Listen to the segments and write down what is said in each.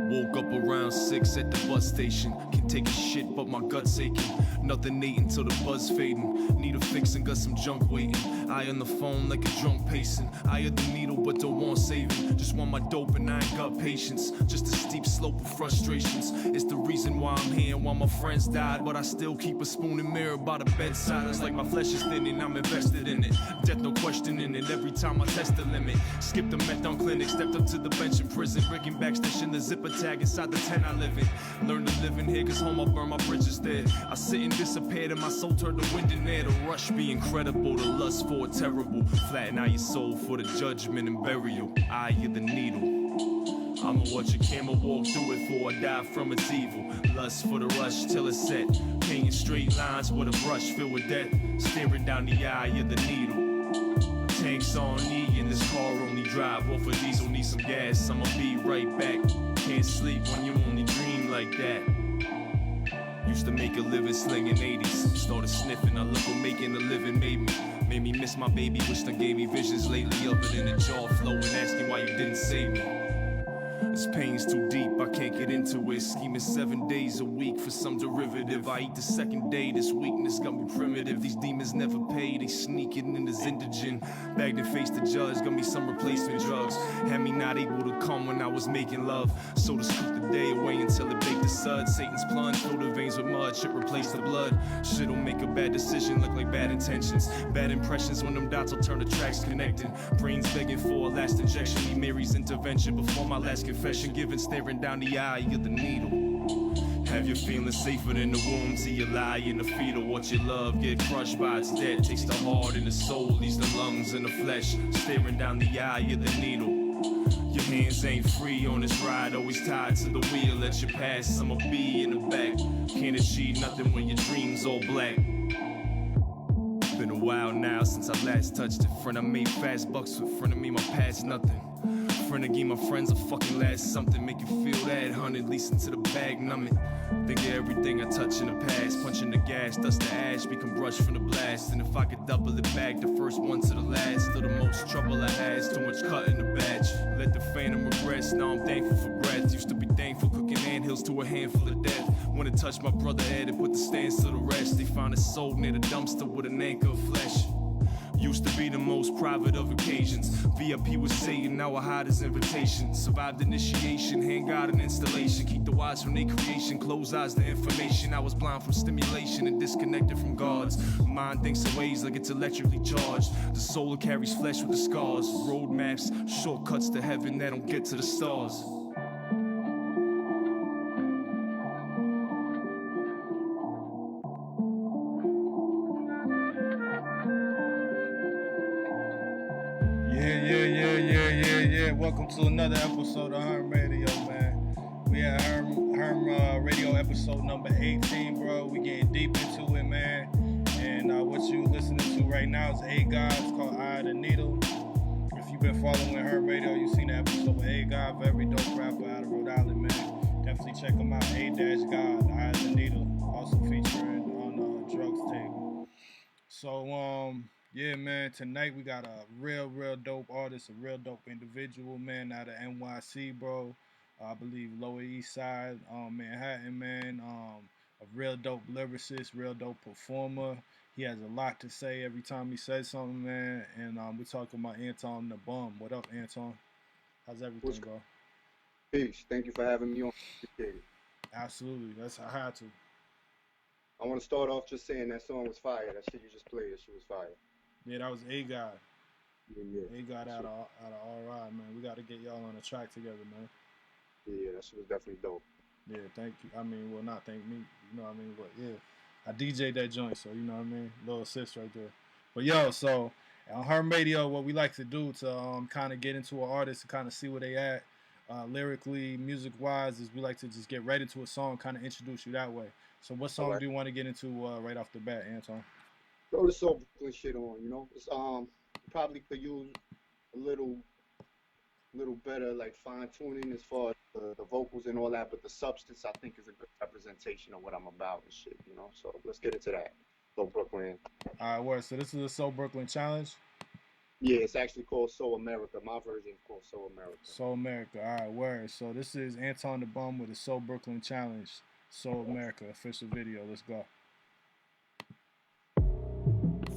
Woke up around 6 at the bus station. Can't take a shit but my guts aching. Nothing ate until the buzz fading. Need a fix and got some junk waiting. I on the phone like a drunk pacing. I had the needle but don't want saving. Just want my dope and I ain't got patience. Just a steep slope of frustrations. It's the reason why I'm here and why my friends died. But I still keep a spoon and mirror by the bedside. It's like my flesh is thinning, I'm invested in it. Death no questioning it every time I test the limit. Skipped the methadone clinic, stepped up to the bench in prison. Breaking back, stitching the zipper tag inside the tent I live in. Learned to live in here cause home I burn my bridges there. I sit and disappeared and my soul turned the wind in air. The rush be incredible, the lust for it terrible. Flatten out your soul for the judgment and burial. Eye of the needle. I'ma watch a camel walk through it before I die from its evil. Lust for the rush till it's set. Painting straight lines with a brush filled with death. Staring down the eye of the needle. Tanks on E and this car only drive off of diesel. Need some gas, I'ma be right back. Can't sleep when you only dream like that. Used to make a living slinging 80s. Started sniffing, I look what making a living made me. Made me miss my baby, wish they gave me visions lately. Other than the jaw flowing, asking why you didn't save me. This pain's too deep, I can't get into it. Scheming 7 days a week for some derivative. I eat the second day, this weakness got me primitive. These demons never pay, they sneaking in this indigent. Bagged and faced the judge, got me some replacement drugs. Had me not able to come when I was making love. So to scoop the day away until it baked the sud. Satan's plunge, fill the veins with mud, shit replace the blood. Shit'll make a bad decision, look like bad intentions. Bad impressions when them dots will turn the tracks connected. Brains begging for a last injection. Need Mary's intervention before my last confession. Given staring down the eye of the needle. Have you feeling safer than the womb till you lie in the fetal? Watch your love get crushed by its death. Takes the heart and the soul, leaves the lungs and the flesh. Staring down the eye of the needle. Your hands ain't free on this ride, always tied to the wheel. Let your past, I'ma be in the back. Can't achieve nothing when your dreams all black. Been a while now since I last touched it. Friend, I made fast bucks with friend of me, my past nothing. Friend to give my friends a fucking last something. Make you feel that, 100, least into the bag, numb it. Think of everything I touch in the past. Punching the gas, dust the ash, become brushed from the blast. And if I could double it back, the first one to the last. Still the most trouble I had, too much cut in the batch. Let the phantom regress, now I'm thankful for breath. Used to be thankful cooking anthills to a handful of death. When it touched my brother head, it put the stands to the rest. They found his soul near the dumpster with an anchor of flesh. Used to be the most private of occasions. VIP was Satan, now I hide his invitation. Survived initiation, hand God an installation. Keep the wise from their creation, close eyes to information. I was blind from stimulation and disconnected from gods. Mind thinks in ways like it's electrically charged. The soul carries flesh with the scars. Roadmaps, shortcuts to heaven that don't get to the stars. Yeah. Welcome to another episode of Herm Radio, man. We at Herm Radio episode number 18, bro. We getting deep into it, man. And what you listening to right now is A God. It's called Eye of the Needle. If you've been following Herm Radio, you've seen the episode with A God, very dope rapper out of Rhode Island, man. Definitely check him out. A-God, Eye of the Needle. Also featuring on Drugs Tape. So, yeah, man, tonight we got a real dope artist, a real dope individual, man, out of NYC, bro. I believe Lower East Side, Manhattan, man. A real dope lyricist, real dope performer. He has a lot to say every time he says something, man. And we're talking about Anton The Bum. What up, Anton? How's everything, bro? Peace. Thank you for having me on. Appreciate it. Absolutely. I had to. I want to start off just saying that song was fire. That shit you just played, that shit was fire. Yeah, that was A God. Yeah. A God out of RI, man. We got to get y'all on a track together, man. Yeah, that shit was definitely dope. Yeah, thank you. I mean, well, not thank me. You know what I mean? But yeah, I DJ'd that joint, so you know what I mean? Little assist right there. But yo, so on Herm Radio, what we like to do to kind of get into an artist and kind of see where they at lyrically, music-wise, is we like to just get right into a song, kind of introduce you that way. So what song do you want to get into right off the bat, Anton? Throw the Soul Brooklyn shit on, you know? It's probably could use a little better, like fine-tuning as far as the vocals and all that, but the substance, I think, is a good representation of what I'm about and shit, you know? So let's get into that. Soul Brooklyn. All right, word. So this is a Soul Brooklyn challenge? Yeah, it's actually called So America. My version is called So America. So America. All right, word. So this is Anton The Bum with the So Brooklyn Challenge. So America official video. Let's go.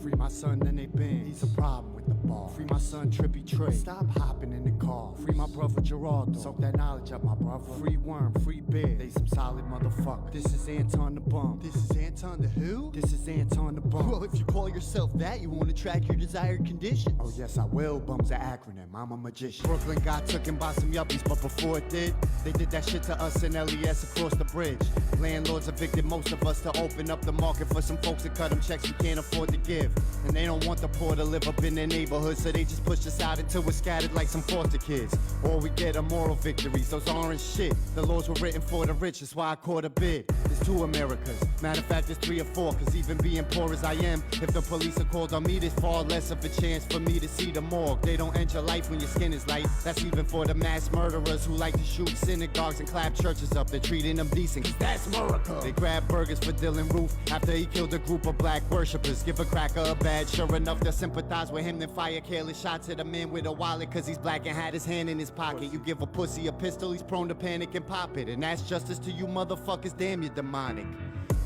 Free my son, then they bend. He's a problem with the ball. Free my son, Trippy Trey. Stop hopping in the car. Free my brother, Geraldo. Soak that knowledge up, my brother. Free Worm, free Bear. They some solid motherfuckers. This is Anton The Bum. This is Anton the who? This is Anton The Bum. Well, if you call yourself that, you won't attract your desired conditions. Oh yes, I will. Bum's an acronym. I'm a magician. Brooklyn got taken by some yuppies, but before it did, they did that shit to us in LES across the bridge. Landlords evicted most of us to open up the market for some folks that cut them checks we can't afford to give. And they don't want the poor to live up in their neighborhood, so they just push us out until we're scattered like some foster kids. Or we get a moral victories, those orange shit. The laws were written for the rich, that's why I caught a bid. There's 2 Americas, matter of fact there's 3 or 4, cause even being poor as I am, if the police are called on me, there's far less of a chance for me to see the morgue. They don't end your life when your skin is light, that's even for the mass murderers who like to shoot synagogues and clap churches up. They're treating them decent, cause that's America. They grab burgers for Dylan Roof after he killed a group of black worshippers. Give a cracker a badge, sure enough they'll sympathize with him, then fire careless shots at a man with a wallet cause he's black and had his hand in his pocket. You give a pussy a pistol, he's prone to panic and pop it, and that's justice to you motherfuckers, damn you're demonic.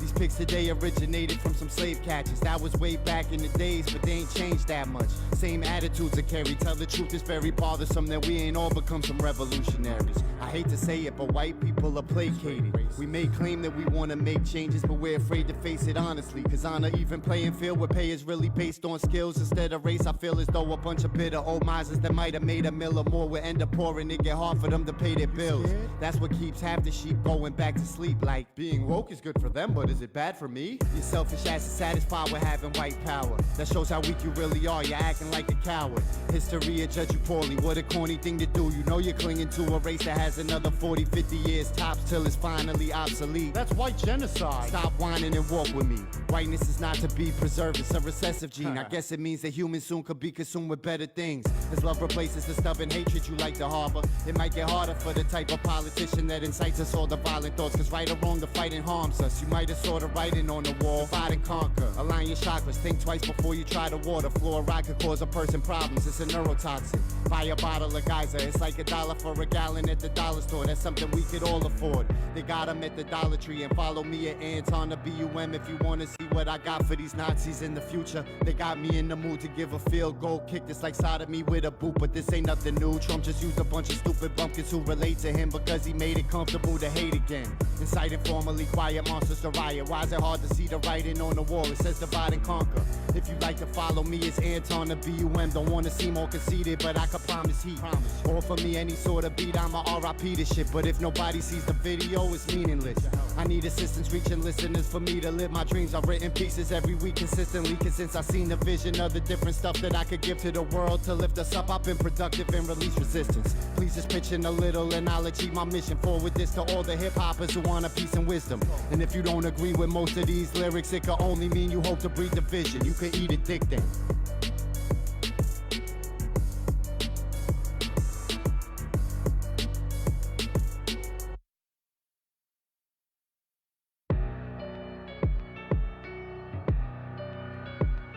These pigs today originated from some slave catchers. That was way back in the days, but they ain't changed that much. Same attitudes are carried. Tell the truth, it's very bothersome that we ain't all become some revolutionaries. I hate to say it, but white people are placated. We may claim that we want to make changes, but we're afraid to face it honestly. Cause on an even playing field where pay is really based on skills instead of race, I feel as though a bunch of bitter old misers that might have made a mill or more will end up poor and it get hard for them to pay their bills. That's what keeps half the sheep going back to sleep. Like, being woke is good for them, but is it bad for me? You're selfish ass is satisfied with having white power. That shows how weak you really are, you're acting like a coward. History will judge you poorly, what a corny thing to do. You know you're clinging to a race that has another 40, 50 years tops till it's finally obsolete. That's white genocide. Stop whining and walk with me. Whiteness is not to be preserved, it's a recessive gene. I guess it means that humans soon could be consumed with better things. As love replaces the stubborn hatred you like to harbor, it might get harder for the type of politician that incites us all the violent thoughts. Cause right or wrong, the fighting harms us. You might have saw the writing on the wall. Fight and conquer. Align your chakras. Think twice before you try to water. Fluoride could cause a person problems. It's a neurotoxin. Buy a bottle of geyser. It's like $1 for a gallon at the dollar store. That's something we could all afford. They got 'em at the Dollar Tree. And follow me at Anton the BUM if you wanna see what I got for these Nazis in the future. They got me in the mood to give a field goal kick. That's like sodomy with a boot, but this ain't nothing new. Trump just used a bunch of stupid bumpkins who relate to him because he made it comfortable to hate again. Incite informally, quiet monsters to riot. Why is it hard to see the writing on the wall? It says divide and conquer. If you like to follow me, it's Anton the BUM. Don't wanna seem more conceited, but I can promise heat. Offer me any sort of beat, I'ma RIP this shit. But if nobody sees the video, it's meaningless. I need assistance reaching listeners for me to live my dreams. I've written pieces every week consistently, cause since I seen the vision of the different stuff that I could give to the world to lift us up, I've been productive and release resistance. Please just pitch in a little and I'll achieve my mission. Forward this to all the hip hoppers who want a peace and wisdom. And if you don't agree with most of these lyrics, it could only mean you hope to breed division. You could eat a dick then.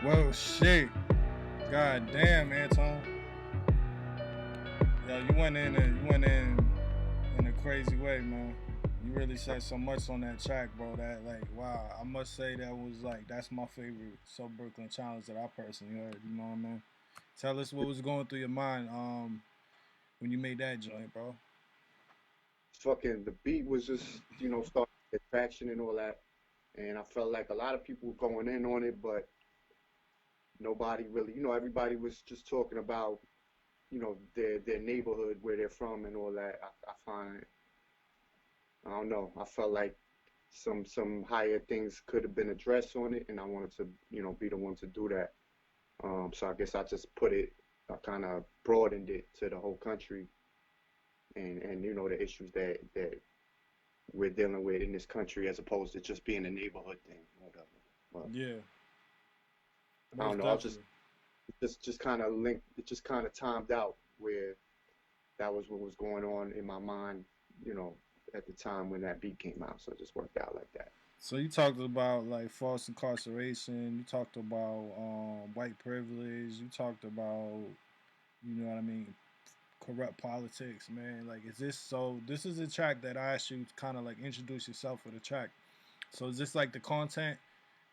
Whoa, shit. God damn, Anton. Yo, you went in a crazy way, man. You really said so much on that track, bro. That, like, wow. I must say that was like, that's my favorite So Brooklyn challenge that I personally heard. You know what I mean? Tell us what was going through your mind when you made that joint, bro. Fucking the beat was just, starting to get traction and all that. And I felt like a lot of people were going in on it, but nobody really, everybody was just talking about, their neighborhood, where they're from and all that. I find, I don't know, I felt like some higher things could have been addressed on it, and I wanted to, be the one to do that. So I guess I just I kind of broadened it to the whole country and the issues that we're dealing with in this country, as opposed to just being a neighborhood thing, whatever. But, Yeah. I don't know. Just kind of linked. It just kind of timed out where that was what was going on in my mind, at the time when that beat came out. So it just worked out like that. So you talked about like false incarceration. You talked about white privilege. You talked about, you know what I mean, corrupt politics, man. Like, is this so? This is a track that I asked you to kind of like introduce yourself for the track. So is this like the content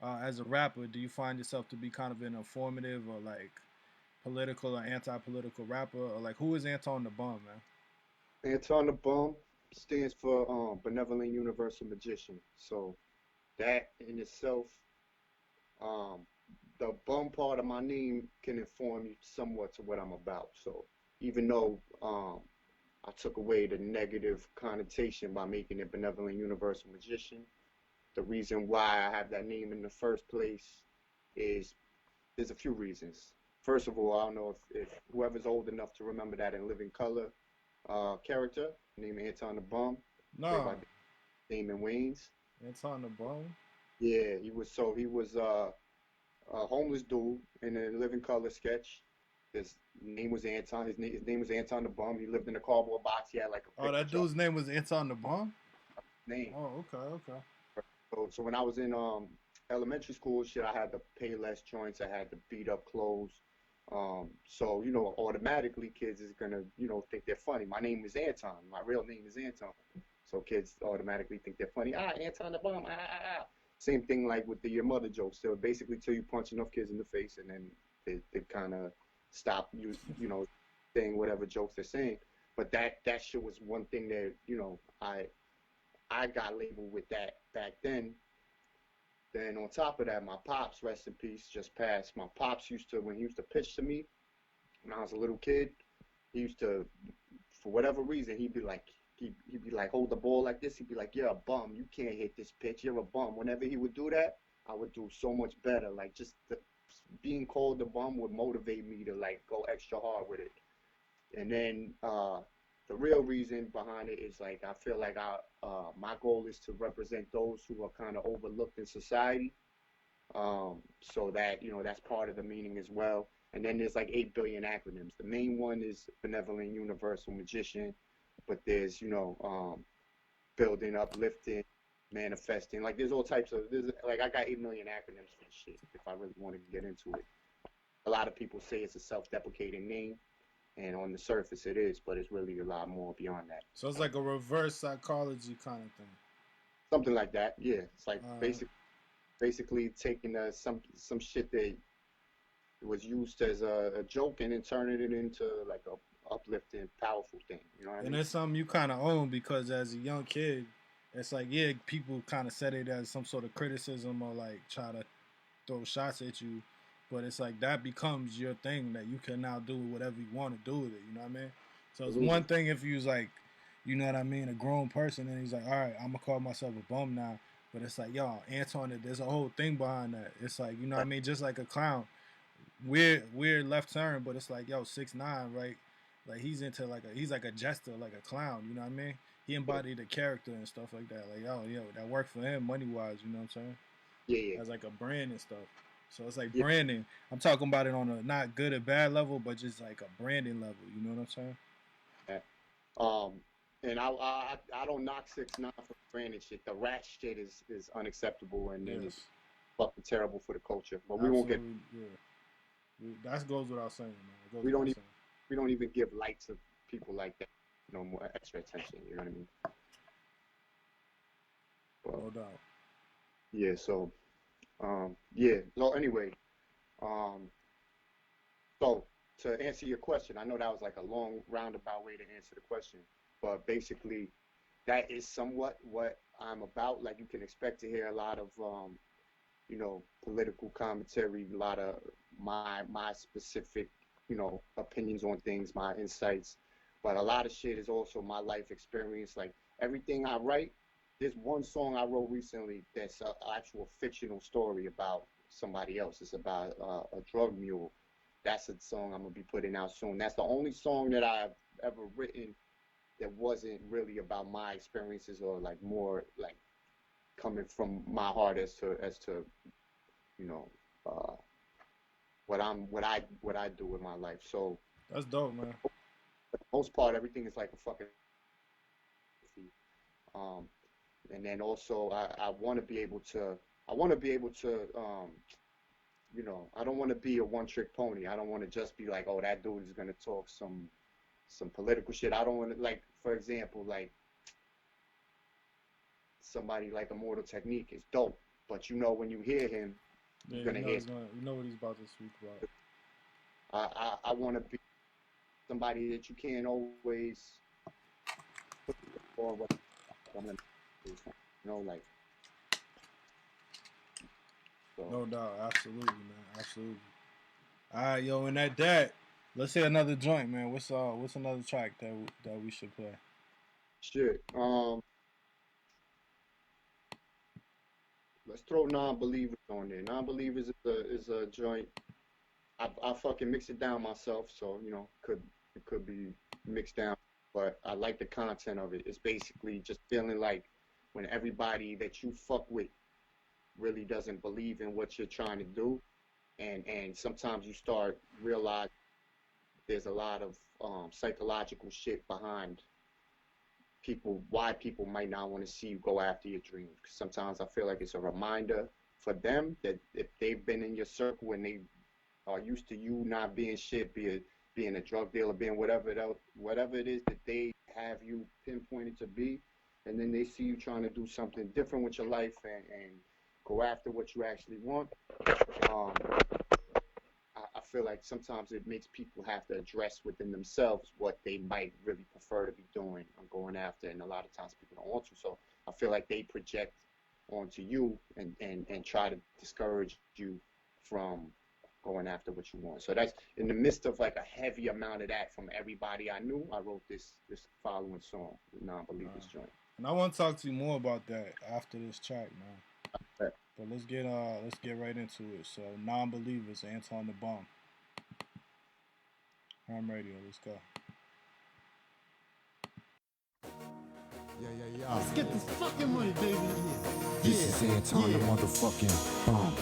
as a rapper? Do you find yourself to be kind of an informative or like political or anti-political rapper, or like who is Anton the Bum, man? Anton the Bum stands for Benevolent Universal Magician. So that in itself, um, the bum part of my name can inform you somewhat to what I'm about. So even though I took away the negative connotation by making it Benevolent Universal Magician, the reason why I have that name in the first place is there's a few reasons. First of all, I don't know if whoever's old enough to remember that in Living Color character named Anton the Bum, played by No, Damon Wayans. Anton the Bum. Yeah, he was a homeless dude in a Living Color sketch. His name was Anton. His name was Anton the Bum. He lived in a cardboard box. He had like a Oh, pickle that jar dude's name was Anton the Bum. name. Oh, okay, okay. So when I was in elementary school, shit, I had to pay less joints. I had to beat up clothes. So you know, automatically kids is gonna think they're funny. My name is Anton. My real name is Anton. So kids automatically think they're funny. Ah, Anton the Bum. Same thing like with the your mother jokes. So basically, till you punch enough kids in the face, and then they kind of stop saying whatever jokes they're saying. But that shit was one thing that I got labeled with that back then. Then on top of that, my pops, rest in peace, just passed. My pops when he used to pitch to me when I was a little kid, he used to, for whatever reason, he'd be like, hold the ball like this. He'd be like, you're a bum. You can't hit this pitch. You're a bum. Whenever he would do that, I would do so much better. Like being called a bum would motivate me to like go extra hard with it. And then the real reason behind it is like I feel like my goal is to represent those who are kind of overlooked in society. So that that's part of the meaning as well. And then there's like 8 billion acronyms. The main one is Benevolent Universal Magician, but there's building, uplifting, manifesting. Like there's all types of there's like I got 8 million acronyms for this shit. If I really want to get into it, a lot of people say it's a self-deprecating name, and on the surface it is, but it's really a lot more beyond that. So it's like a reverse psychology kind of thing. Something like that, yeah. It's like Uh, basically taking some shit that was used as a joke and then turning it into like a uplifting, powerful thing. You know what I and mean? it's something you kind of own because as a young kid, it's like yeah, people kind of set it as some sort of criticism or like try to throw shots at you, but it's like that becomes your thing that you can now do whatever you want to do with it. You know what I mean? So it's Absolutely. one thing if you was like, you know what I mean, a grown person, and he's like, all right, I'm gonna call myself a bum now. But it's like, yo, Anton, there's a whole thing behind that. It's like, you know what I mean, just like a clown. Weird left turn, but it's like, yo, 6ix9ine, right? Like he's like a jester, like a clown. You know what I mean? He embodied the character and stuff like that. Like, yo, that worked for him money wise. You know what I'm saying? Yeah, yeah, As like a brand and stuff. So it's like yeah. branding. I'm talking about it on a not good or bad level, but just like a branding level. You know what I'm saying? Yeah. Um, and I don't knock 6ix9ine for branding shit. The rat shit is unacceptable and it's Yes, fucking terrible for the culture. But we won't get absolutely. Yeah, that goes without saying, man. It goes we don't without even saying. we don't even give light to people like that. No more extra attention. You know what I mean? But No doubt. yeah. So yeah. So anyway, um, so to answer your question, I know that was like a long roundabout way to answer the question, but basically that is somewhat what I'm about. Like you can expect to hear a lot of political commentary, a lot of my specific, opinions on things, my insights. But a lot of shit is also my life experience. Like everything I write, there's one song I wrote recently that's an actual fictional story about somebody else. It's about a drug mule. That's a song I'm gonna be putting out soon. That's the only song that I've ever written that wasn't really about my experiences or like more like coming from my heart as to you know uh, what I do with my life. So That's dope, man. for the most part, everything is like a fucking um, And then also I want to be able to, you know, I don't want to be a one-trick pony. I don't want to just be like, oh, that dude is gonna talk some political shit. I don't want to, like, for example, like somebody like Immortal Technique is dope, but you know when you hear him, you're gonna hear. You know what he's about to speak about. I want to be somebody that you can't always put for what I'm gonna do. You know, like. So. No doubt, absolutely, man, absolutely. All right, yo, and at that, let's hear another joint, man. What's another track that we should play? Shit. Let's throw Non-Believers on there. Non-Believers is a joint. I fucking mix it down myself, so you know, it could be mixed down, but I like the content of it. It's basically just feeling like when everybody that you fuck with really doesn't believe in what you're trying to do, and sometimes you start realize there's a lot of psychological shit behind why people might not want to see you go after your dreams. Because sometimes I feel like it's a reminder for them that if they've been in your circle and they are used to you not being shit, being a drug dealer, being whatever it is that they have you pinpointed to be, and then they see you trying to do something different with your life and go after what you actually want. I feel like sometimes it makes people have to address within themselves what they might really prefer to be doing or going after, and a lot of times people don't want to. So I feel like they project onto you and try to discourage you from going after what you want. So that's in the midst of like a heavy amount of that from everybody I knew. I wrote this following song, the Non-Believers joint. And I want to talk to you more about that after this track, man. Okay. But let's get right into it. So Non-Believers, Anton The Bum. Herm Radio, let's go. Yeah. Let's get this fucking money, baby. This is Anton the motherfucking Bum.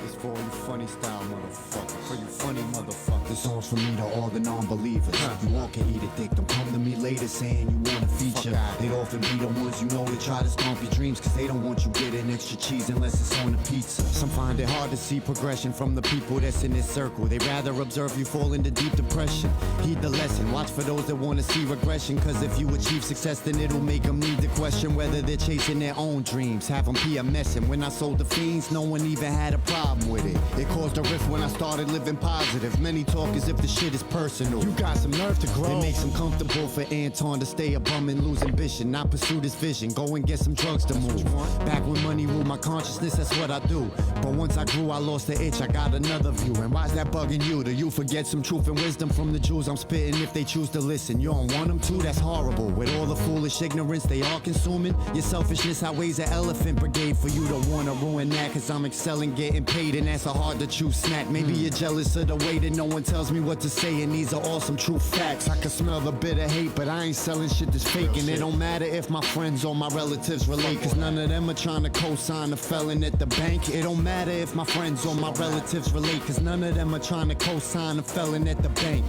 It's for all you funny style motherfuckers. For you funny motherfuckers. This song's for me to all the non-believers. You all can eat a dick, don't come to me later saying you want a feature. They'd often be the ones you know that try to stomp your dreams, cause they don't want you getting extra cheese unless it's on a pizza. Some find it hard to see progression from the people that's in this circle. They rather observe you fall into deep depression. Heed the lesson, watch for those that want to see regression, cause if you achieve success then it'll make them need to question whether they're chasing their own dreams. Have them PMSing. When I sold the fiends, no one even had a problem with it. It caused a rift when I started living positive. Many talk as if the shit is personal. You got some nerve to grow. It makes them comfortable for Anton to stay a bum and lose ambition. Not pursue this vision, go and get some drugs to move. Back when money ruled my consciousness, that's what I do. But once I grew, I lost the itch, I got another view. And why's that bugging you? Do you forget some truth and wisdom from the Jews I'm spitting if they choose to listen? You don't want them to? That's horrible. With all the foolish ignorance they are consuming, your selfishness outweighs an elephant brigade for you to wanna ruin that. Cause I'm excelling, getting paid, and that's a hard to chew snack. Maybe you're jealous of the way that no one tells me what to say, and these are all some true facts. I can smell the bitter hate, but I ain't selling shit that's fake. And it don't matter if my friends or my relatives relate, cause none of them are trying to co-sign a felon at the bank. It don't matter if my friends or my relatives relate, cause none of them are trying to co-sign a felon at the bank.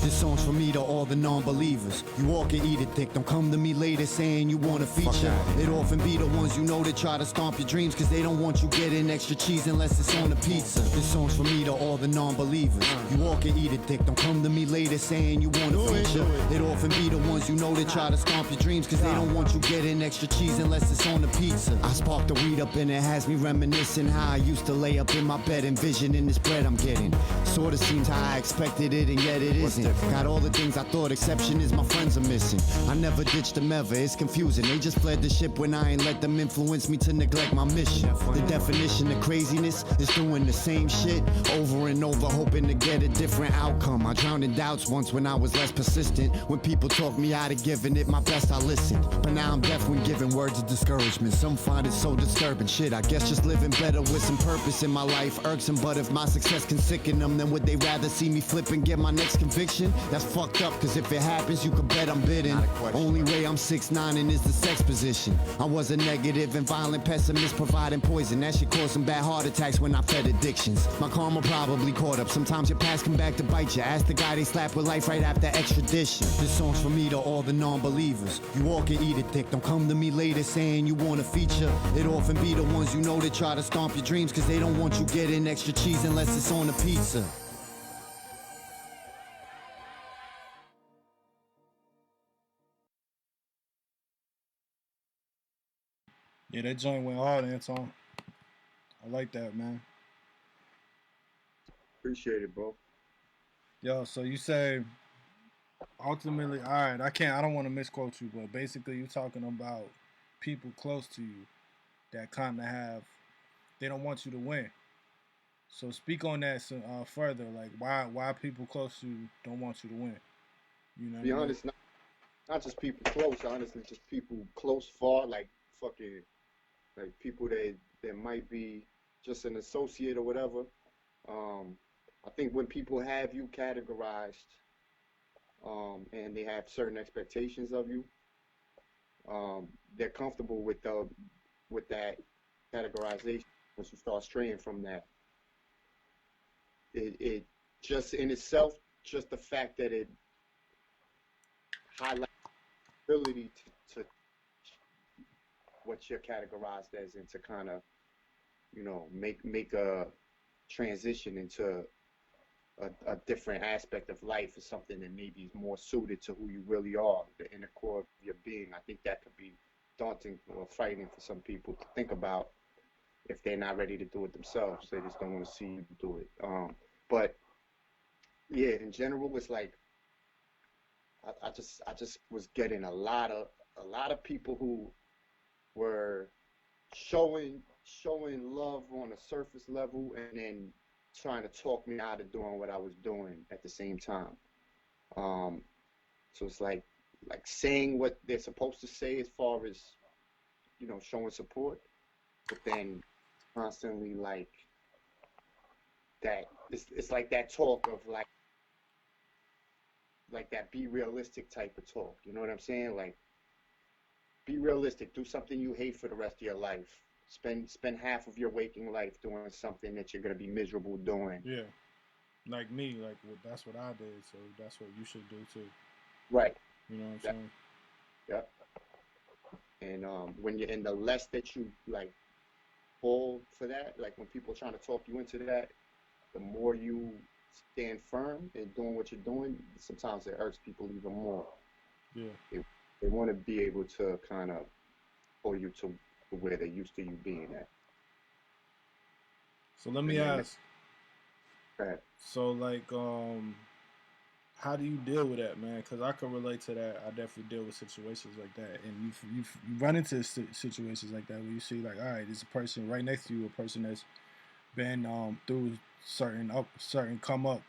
This song's for me to all the non-believers. You all can eat a dick, don't come to me later saying you want a feature. It often be the ones you know that try to stomp your dreams, cause they don't want you getting extra cheese unless it's on a pizza. This song's for me to all the non-believers. You all can eat a dick, don't come to me later saying you want a feature. It often be the ones you know that try to stomp your dreams, cause they don't want you getting extra cheese unless it's on a pizza. I spark the weed up and it has me reminiscing how I used to lay up in my bed envisioning this bread I'm getting. Sorta seems how I expected it and yet it isn't. Got all the things I thought, exception is my friends are missing. I never ditched them ever, it's confusing. They just fled the ship when I ain't let them influence me to neglect my mission. The definition of craziness is doing the same shit over and over, hoping to get a different outcome. I drowned in doubts once when I was less persistent. When people talk me out of giving it my best, I listened. But now I'm deaf when giving words of discouragement. Some find it so disturbing. Shit, I guess just living better with some purpose in my life irks them. But if my success can sicken them, then would they rather see me flip and get my next conviction? prediction? That's fucked up, cause if it happens, you can bet I'm bidding. Only way I'm 6'9" is the sex position. I was a negative and violent pessimist, providing poison. That shit caused some bad heart attacks when I fed addictions. My karma probably caught up. Sometimes your past come back to bite you. Ask the guy they slapped with life right after extradition. This song's for me to all the non-believers. You all can eat a dick. Don't come to me later saying you want a feature. It often be the ones you know that try to stomp your dreams, cause they don't want you getting extra cheese unless it's on the pizza. Yeah, that joint went hard, Anton. I like that, man. Appreciate it, bro. Yo, so you say ultimately, all right, I don't want to misquote you, but basically you're talking about people close to you that kind of have, they don't want you to win. So speak on that further, like why people close to you don't want you to win. You know Be what I mean? honest, not just people close, honestly, just people close, far, like fucking, like people that might be just an associate or whatever. I think when people have you categorized, and they have certain expectations of you, they're comfortable with that categorization. Once you start straying from that, it just in itself, just the fact that it highlights the ability to what you're categorized as, and to kind of, make a transition into a different aspect of life, or something that maybe is more suited to who you really are, the inner core of your being. I think that could be daunting or frightening for some people to think about if they're not ready to do it themselves. They just don't want to see you do it. But yeah, in general, it's like I just was getting a lot of people who were showing love on a surface level, and then trying to talk me out of doing what I was doing at the same time. So it's like saying what they're supposed to say as far as, showing support, but then constantly like that. It's like that talk of like that be realistic type of talk. You know what I'm saying? Like, be realistic. Do something you hate for the rest of your life. Spend half of your waking life doing something that you're gonna be miserable doing. Yeah, like me, that's what I did, so that's what you should do too. Right. You know what I'm Yeah. saying? Yep. And when you're in the less that you like fall for that, like when people are trying to talk you into that, the more you stand firm in doing what you're doing, sometimes it hurts people even more. Yeah. They want to be able to kind of pull you to where they're used to you being at. So let me ask. Right. So how do you deal with that, man? Because I can relate to that. I definitely deal with situations like that, and you run into situations like that where you see like, all right, there's a person right next to you, a person that's been through certain come up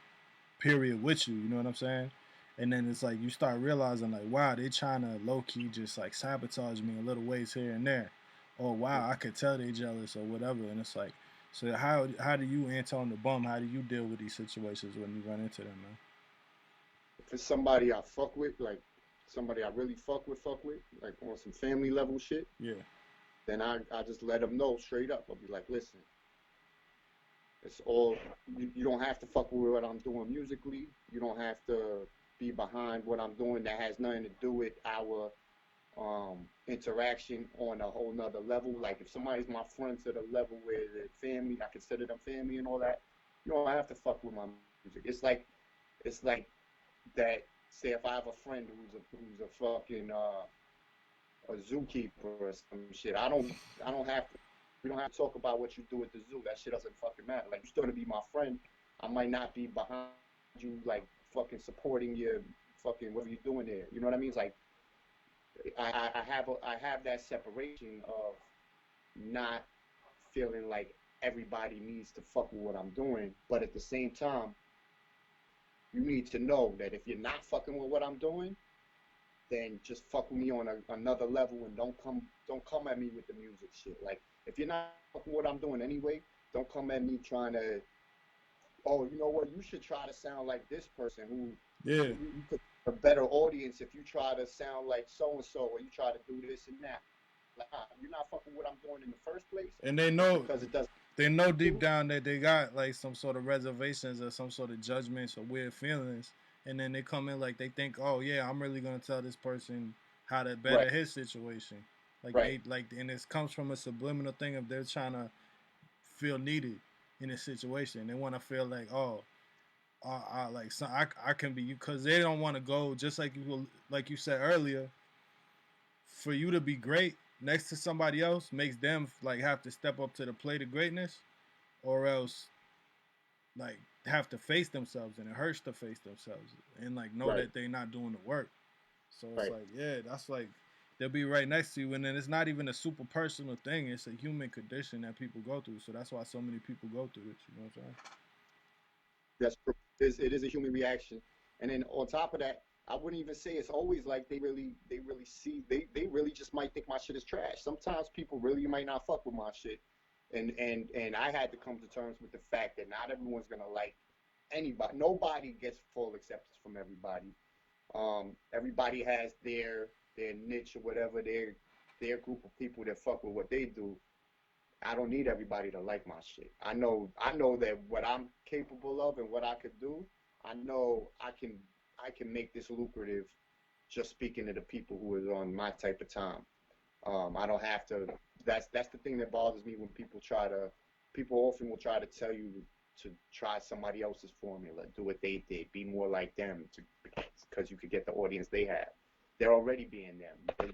period with you. You know what I'm saying? And then it's like you start realizing like, wow, they trying to low key just like sabotage me in little ways here and there. Or wow, I could tell they jealous or whatever. And it's like, so how do you, Anton the Bum, how do you deal with these situations when you run into them, man? If it's somebody I fuck with, like somebody I really fuck with, like on some family level shit, Yeah. then I just let them know straight up. I'll be like, listen, it's all, you don't have to fuck with what I'm doing musically. You don't have to be behind what I'm doing. That has nothing to do with our interaction on a whole nother level. Like if somebody's my friend to the level where they're family, I consider them family and all that, you don't have to fuck with my music. It's like that. Say if I have a friend who's a fucking a zookeeper or some shit, I don't have to. We don't have to talk about what you do at the zoo. That shit doesn't fucking matter. Like, you're still gonna be my friend. I might not be behind you, like fucking supporting your fucking whatever you're doing there. You know what I mean? It's like I have that separation of not feeling like everybody needs to fuck with what I'm doing, but at the same time, you need to know that if you're not fucking with what I'm doing, then just fuck with me on another level, and don't come at me with the music shit. Like, if you're not fucking with what I'm doing anyway, don't come at me trying to, oh, you know what, you should try to sound like this person who Yeah. You could have a better audience if you try to sound like so and so, or you try to do this and that. Like, you're not fucking with what I'm doing in the first place, And they just know because it doesn't. deep down that they got like some sort of reservations or some sort of judgments or weird feelings, and then they come in like they think, oh yeah, I'm really gonna tell this person how to better Right, his situation. Like right, they like, and it comes from a subliminal thing of they're trying to feel needed in a situation. They want to feel like, oh, like so I can be you, because they don't want to go just like you said earlier. For you to be great next to somebody else makes them like have to step up to the plate of greatness, or else like have to face themselves, and it hurts to face themselves and like know right, that they're not doing the work. So it's right. like, yeah, that's like they'll be right next to you, and then it's not even a super personal thing. It's a human condition that people go through. So that's why so many people go through it. You know what I'm saying? That's true. It is a human reaction. And then on top of that, I wouldn't even say it's always like they really see they really just might think my shit is trash. Sometimes people really might not fuck with my shit. And I had to come to terms with the fact that not everyone's gonna like anybody. Nobody gets full acceptance from everybody. Everybody has their niche or whatever, their group of people that fuck with what they do. I don't need everybody to like my shit. I know that what I'm capable of and what I could do, I know I can make this lucrative just speaking to the people who is on my type of time. I don't have to. That's the thing that bothers me when people often will try to tell you to try somebody else's formula, do what they did, be more like them, because you could get the audience they have. They're already being them.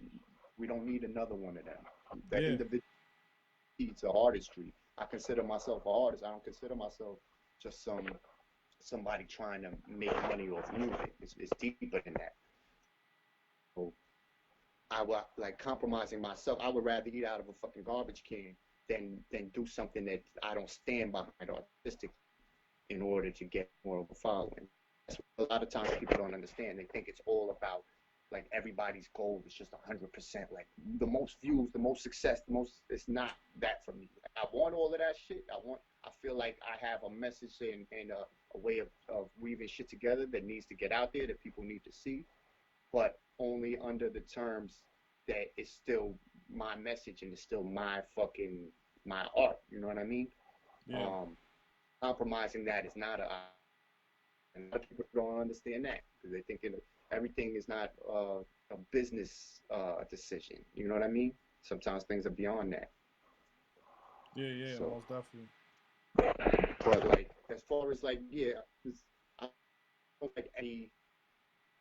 We don't need another one of them. The Yeah, individual to artistry. I consider myself an artist. I don't consider myself just somebody trying to make money off music. It's deeper than that. So I would like compromising myself. I would rather eat out of a fucking garbage can than do something that I don't stand behind artistic in order to get more of a following. That's what a lot of times people don't understand. They think it's all about like everybody's goal is just 100%, like the most views, the most success, the most. It's not that for me. Like, I want all of that shit. I feel like I have a message and a way of weaving shit together that needs to get out there that people need to see, but only under the terms that it's still my message and it's still my art. You know what I mean? yeah, Um, Compromising that is not a. And a lot of people don't understand that because they think everything is not a business decision. You know what I mean? Sometimes things are beyond that. yeah, yeah, So, most definitely. but like as far as like yeah, I don't like any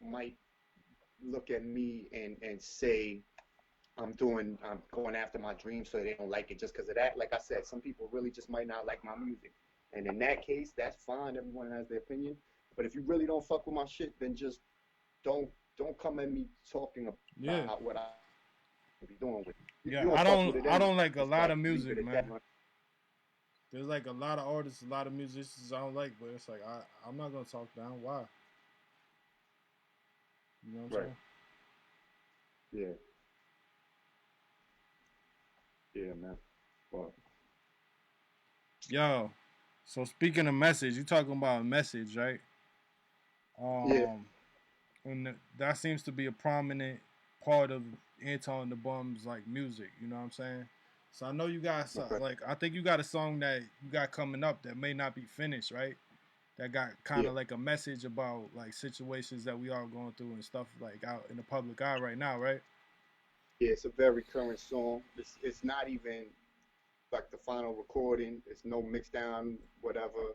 might look at me and say I'm going after my dreams so they don't like it just because of that. Like I said, some people really just might not like my music, and in that case, that's fine. Everyone has their opinion. But if you really don't fuck with my shit, then just don't don't come at me talking Yeah, about what I be doing with it. You yeah. don't fuck with it I anyway, don't like a lot but of leave it music, at that. man. There's like a lot of artists, a lot of musicians I don't like, but it's like I'm not gonna talk down. Why? You know what I'm Right. saying? Yeah. Yeah, man. Well, Yo, so speaking of message, you talking about a message, right? yeah. Um, and that seems to be a prominent part of Anton the Bum's like music. You know what I'm saying? So I know you got Okay. like I think you got a song that you got coming up that may not be finished, right? That got kind Yeah. of like a message about like situations that we are going through and stuff like out in the public eye right now, right? Yeah. It's a very current song. It's not even like the final recording. It's no mix down, whatever,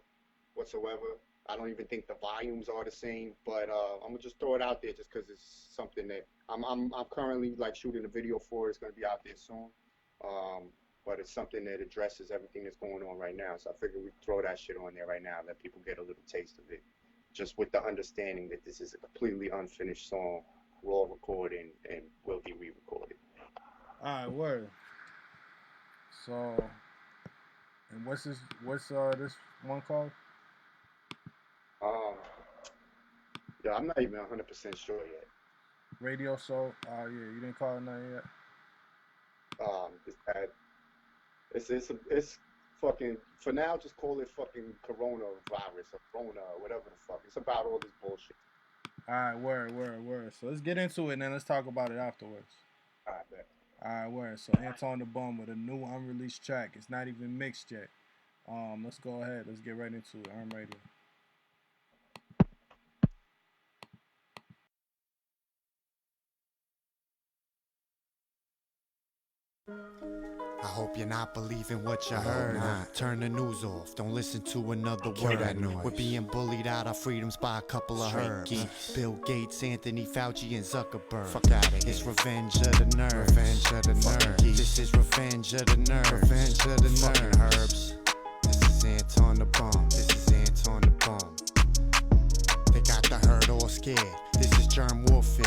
whatsoever. I don't even think the volumes are the same, but I'm gonna just throw it out there just because it's something that I'm currently like shooting a video for. It's gonna be out there soon, um, but it's something that addresses everything that's going on right now. So I figured we'd throw that shit on there right now, let people get a little taste of it, just with the understanding that this is a completely unfinished song, raw recording, and will be re-recorded. All right, word. So, and what's this? What's this one called? Um, yeah, I'm not even 100% sure yet. Radio Soul. Oh yeah, you didn't call it nothing yet. Is that it's fucking for now. Just call it fucking coronavirus or corona or whatever the fuck. It's about all this bullshit. All right, word. So let's get into it and then let's talk about it afterwards. All right, bet. All right, word. So Anton The Bum with a new unreleased track. It's not even mixed yet. Let's go ahead. Let's get right into it. I'm ready. I hope you're not believing what you heard. Nah. Turn the news off. Don't listen to another word. that noise. We're being bullied out our freedoms by a couple of Herbs. Bill Gates, Anthony Fauci, and Zuckerberg. Fuck out of here. It's revenge of the nerds. Revenge of the nerds. This is revenge of the nerds. Revenge of the nerds. Herbs. This is Anton The Bum. This is Anton The Bum. They got the herd all scared. This is germ warfare.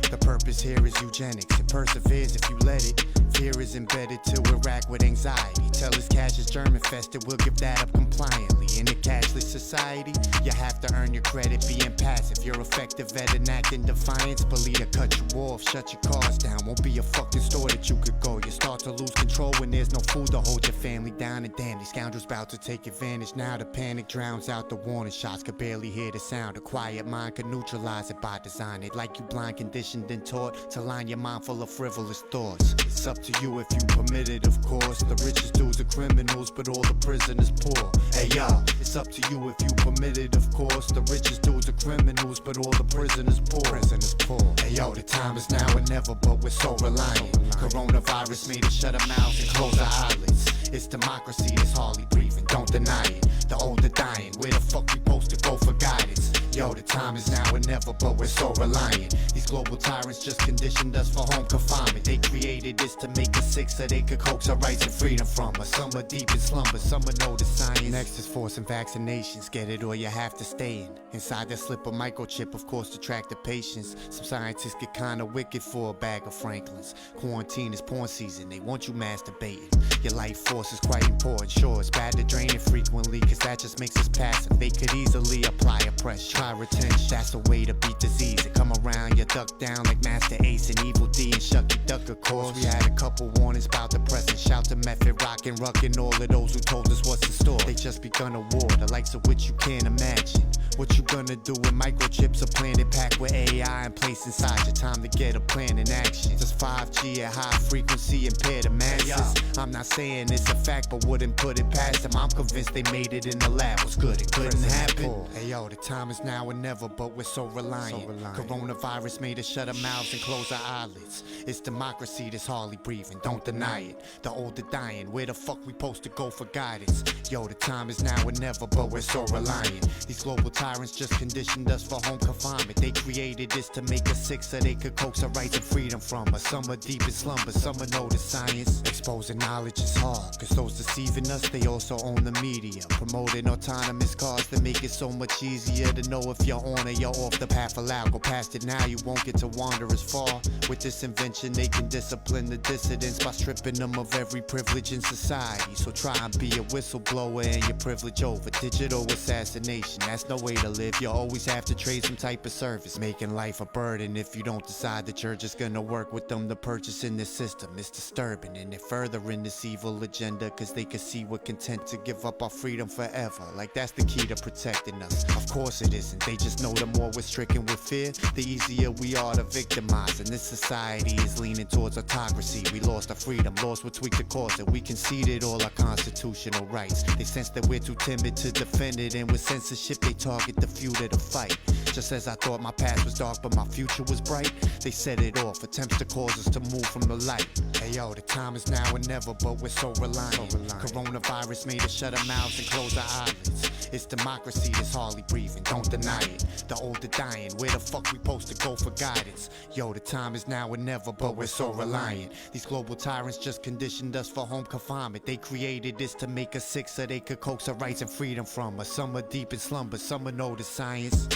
The purpose here is eugenics. It perseveres if you let it. Fear is embedded till we're racked with anxiety. Tell us cash is germ infested, we'll give that up compliantly. In a cashless society, you have to earn your credit being passive. You're effective at enacting defiance, but leader cut you off, shut your cars down. Won't be a fucking store that you could go. You start to lose control when there's no food to hold your family down. And damn, these scoundrels about to take advantage. Now the panic drowns out the warning shots, could barely hear the sound. A quiet mind could neutralize it by design. It like you blind, conditioned, and taught to line your mind full of frivolous thoughts. It's up to you if you permit it, of course. The richest dudes are criminals, but all the prisoners poor. Hey yo, it's up to you if you permit it, of course. The richest dudes are criminals, but all the prisoners poor. Prisoners poor. Hey yo, the time is now or never, but we're so reliant. Coronavirus made us shut our mouths and close our eyelids. It's democracy that's hardly breathing, don't deny it. The old are dying, where the fuck we supposed to go for guidance? Yo, the time is now or never, but we're so reliant. These global tyrants just conditioned us for home confinement. They created this to make us sick so they could coax our rights and freedom from us. Some are deep in slumber, some are know the science. Next is forcing vaccinations, get it or you have to stay in. Inside they slip a microchip, of course, to track the patients. Some scientists get kinda wicked for a bag of Franklins. Quarantine is porn season, they want you masturbating. Your life force is quite important, sure, it's bad to drain it frequently, cause that just makes us passive. They could easily apply a pressure. Try retention, that's the way to beat disease. It come around, you duck down like Master Ace and Evil D and Shucky Duck, of course. We had a couple warnings about the present. Shout to Method, Rock and Ruck and all of those who told us what's in store. They just begun a war, the likes of which you can't imagine. What you gonna do when microchips are planted, packed with AI and placed inside your time to get a plan in action? Does 5G at high frequency impair the masses? I'm not saying it's a fact, but wouldn't put it past them. I'm convinced they made it in the lab. Was good, it couldn't happen. Hey yo, the time is now or never, but we're so reliant. Coronavirus made us shut our mouths and close our eyelids. It's democracy that's hardly breathing, don't deny it. The old are dying, where the fuck we supposed to go for guidance? Yo, the time is now or never, but we're so reliant. These global tyrants just conditioned us for home confinement. They created this to make us sick so they could coax our rights and freedom from us. Some are deep in slumber, some are know the science. Exposing knowledge is hard, cause those deceiving us, they also own the media. Promoting autonomous cars to make it so much easier to know if you're on or you're off the path allowed. Go past it now, you won't get to wander as far. With this invention, they can discipline the dissidents by stripping them of every privilege in society. So try and be a whistleblower and your privilege over. Digital assassination, that's no way to live. You always have to trade some type of service, making life a burden if you don't decide that you're just gonna work with them to purchase in this system. It's disturbing and they're furthering this evil agenda, cause they can see we're content to give up our freedom forever. Like that's the key to protecting us. Of course it isn't, they just know the more we're stricken with fear, the easier we are to victimize. And this society is leaning towards autocracy. We lost our freedom, lost what tweaked the course, and we conceded all our constitutional rights. They sense that we're too timid to defend it, and with censorship they target the few that'll fight. Just as I thought my past was dark but my future was bright, they set it off, attempts to cause us to move from the light. Hey yo, the time is now or never, but we're so reliant. Coronavirus made us shut our mouths and close our eyelids. It's democracy that's hardly breathing, don't deny it. The old are dying, where the fuck we supposed to go for guidance? Yo, the time is now or never, but we're so reliant. These global tyrants just conditioned us for home confinement. They created this to make us sick so they could coax our rights and freedom from us. Some are deep in slumber, some are know the science.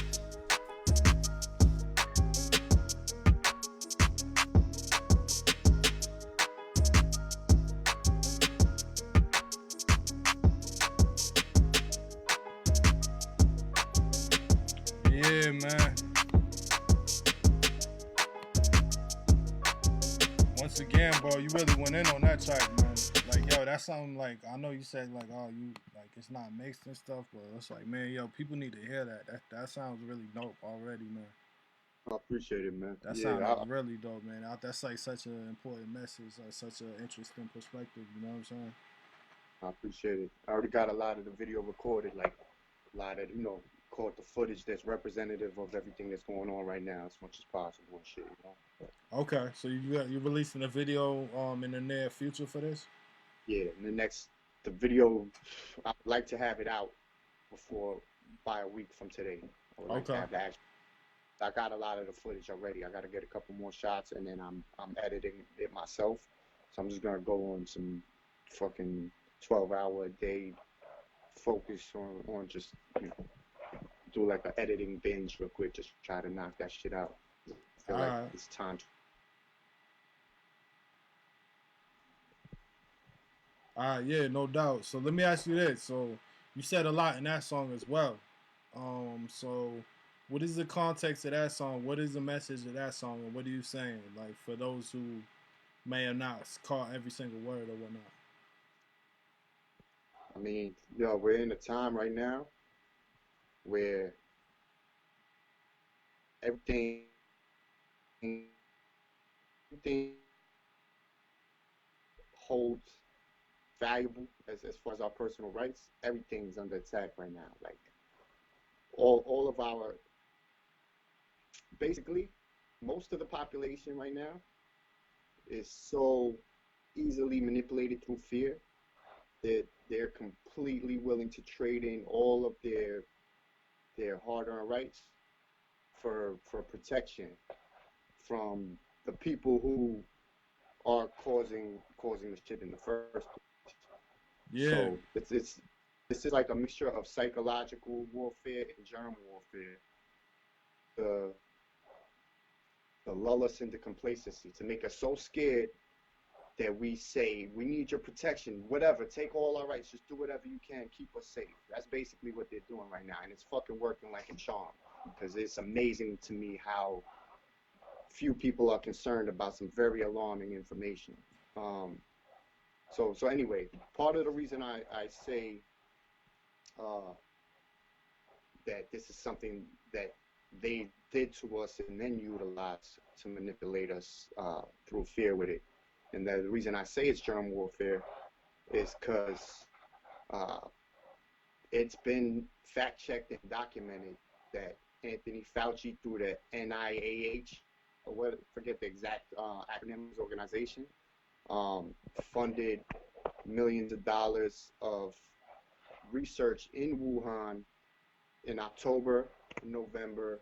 Yeah, man. Once again, bro, you really went in on that track, man. Like, yo, that's something like, I know you said like, oh, you like it's not mixed and stuff, but it's like, man, yo, people need to hear that. That sounds really dope already, man. I appreciate it, man. That Yeah, sounded really dope, man. That's like such an important message, like such an interesting perspective. You know what I'm saying? I appreciate it. I already got a lot of the video recorded, like a lot of, caught the footage that's representative of everything that's going on right now as much as possible and shit, Okay, so you releasing a video in the near future for this? Yeah, and the video, I'd like to have it out by a week from today. I would like to Okay. have the action. I got a lot of the footage already. I got to get a couple more shots, and then I'm editing it myself. So I'm just gonna go on some fucking 12-hour a day focus on just do like an editing binge real quick, just try to knock that shit out. I feel All like right. it's time. All right, yeah, no doubt. So let me ask you this. So you said a lot in that song as well. So what is the context of that song? What is the message of that song, and what are you saying? Like for those who may have not caught every single word or whatnot. I mean, we're in a time right now where everything holds valuable as far as our personal rights. Everything's under attack right now. Like all of our, basically, most of the population right now is so easily manipulated through fear that they're completely willing to trade in all of their hard-earned rights for protection from the people who are causing the shit in the first place. Yeah. So this is like a mixture of psychological warfare and germ warfare to lull us into complacency, to make us so scared that we say, we need your protection, whatever, take all our rights, just do whatever you can, keep us safe. That's basically what they're doing right now, and it's fucking working like a charm, because it's amazing to me how few people are concerned about some very alarming information. So anyway, part of the reason I say that this is something that they did to us and then utilized to manipulate us through fear with it. And the reason I say it's germ warfare is because it's been fact-checked and documented that Anthony Fauci, through the NIAH, or forget the exact acronym organization, funded millions of dollars of research in Wuhan in October, November,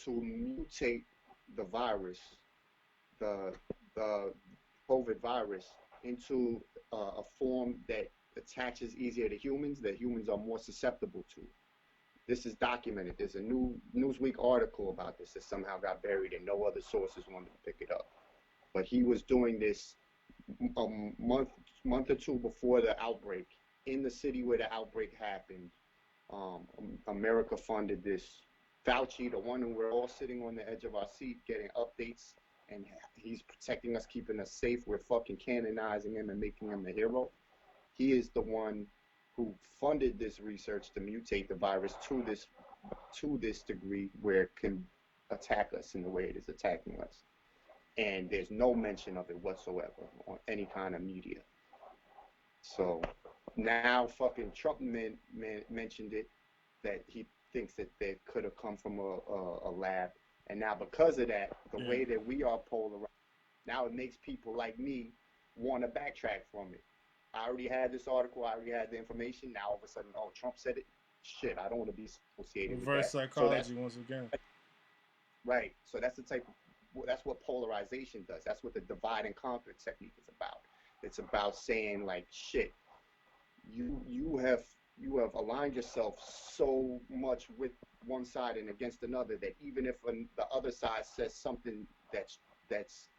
to mutate the virus, the COVID virus, into a form that attaches easier to humans, that humans are more susceptible to. This is documented. There's a new Newsweek article about this that somehow got buried and no other sources wanted to pick it up. But he was doing this a month or two before the outbreak. In the city where the outbreak happened, America funded this. Fauci, the one who we're all sitting on the edge of our seat getting updates, and he's protecting us, keeping us safe. We're fucking canonizing him and making him a hero. He is the one who funded this research to mutate the virus to this degree where it can attack us in the way it is attacking us. And there's no mention of it whatsoever on any kind of media. So now fucking Trump mentioned it, that he thinks that they could have come from a lab. And now because of that, the way that we are polarized, now it makes people like me want to backtrack from it. I already had this article, I already had the information. Now all of a sudden, oh, Trump said it. Shit, I don't want to be associated with that. Reverse psychology once again. Right. So that's that's what polarization does. That's what the divide and conquer technique is about. It's about saying like, shit, you have aligned yourself so much with one side and against another that even if the other side says something that's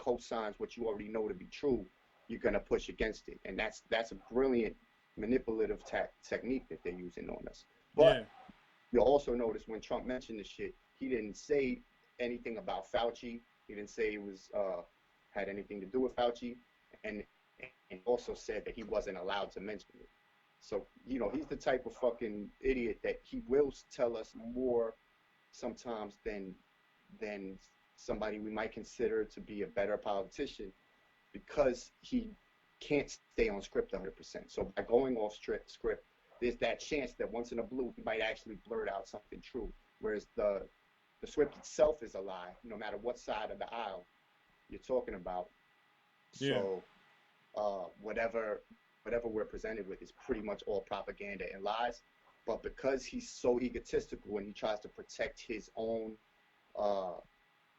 cosigns what you already know to be true, you're gonna push against it. And that's a brilliant manipulative technique that they're using on us. But you'll also notice when Trump mentioned this shit, he didn't say anything about Fauci. He didn't say it was had anything to do with Fauci, and also said that he wasn't allowed to mention it. So he's the type of fucking idiot that he will tell us more sometimes than somebody we might consider to be a better politician, because he can't stay on script 100%. So by going off script, there's that chance that once in a blue he might actually blurt out something true. Whereas the script itself is a lie, no matter what side of the aisle you're talking about. Yeah. So whatever we're presented with is pretty much all propaganda and lies. But because he's so egotistical and he tries to protect his own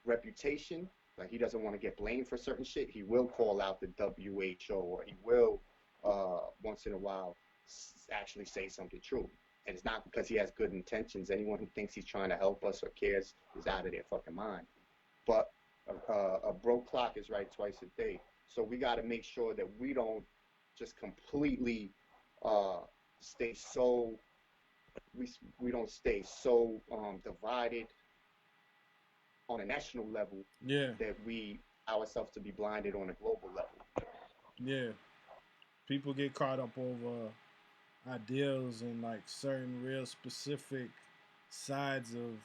reputation, like he doesn't want to get blamed for certain shit, he will call out the WHO, or he will once in a while actually say something true. And it's not because he has good intentions. Anyone who thinks he's trying to help us or cares is out of their fucking mind. But a broke clock is right twice a day. So we got to make sure that we don't just completely stay so we don't stay so divided on a national level, that we allow ourselves to be blinded on a global level. Yeah. People get caught up over ideals and like certain real specific sides of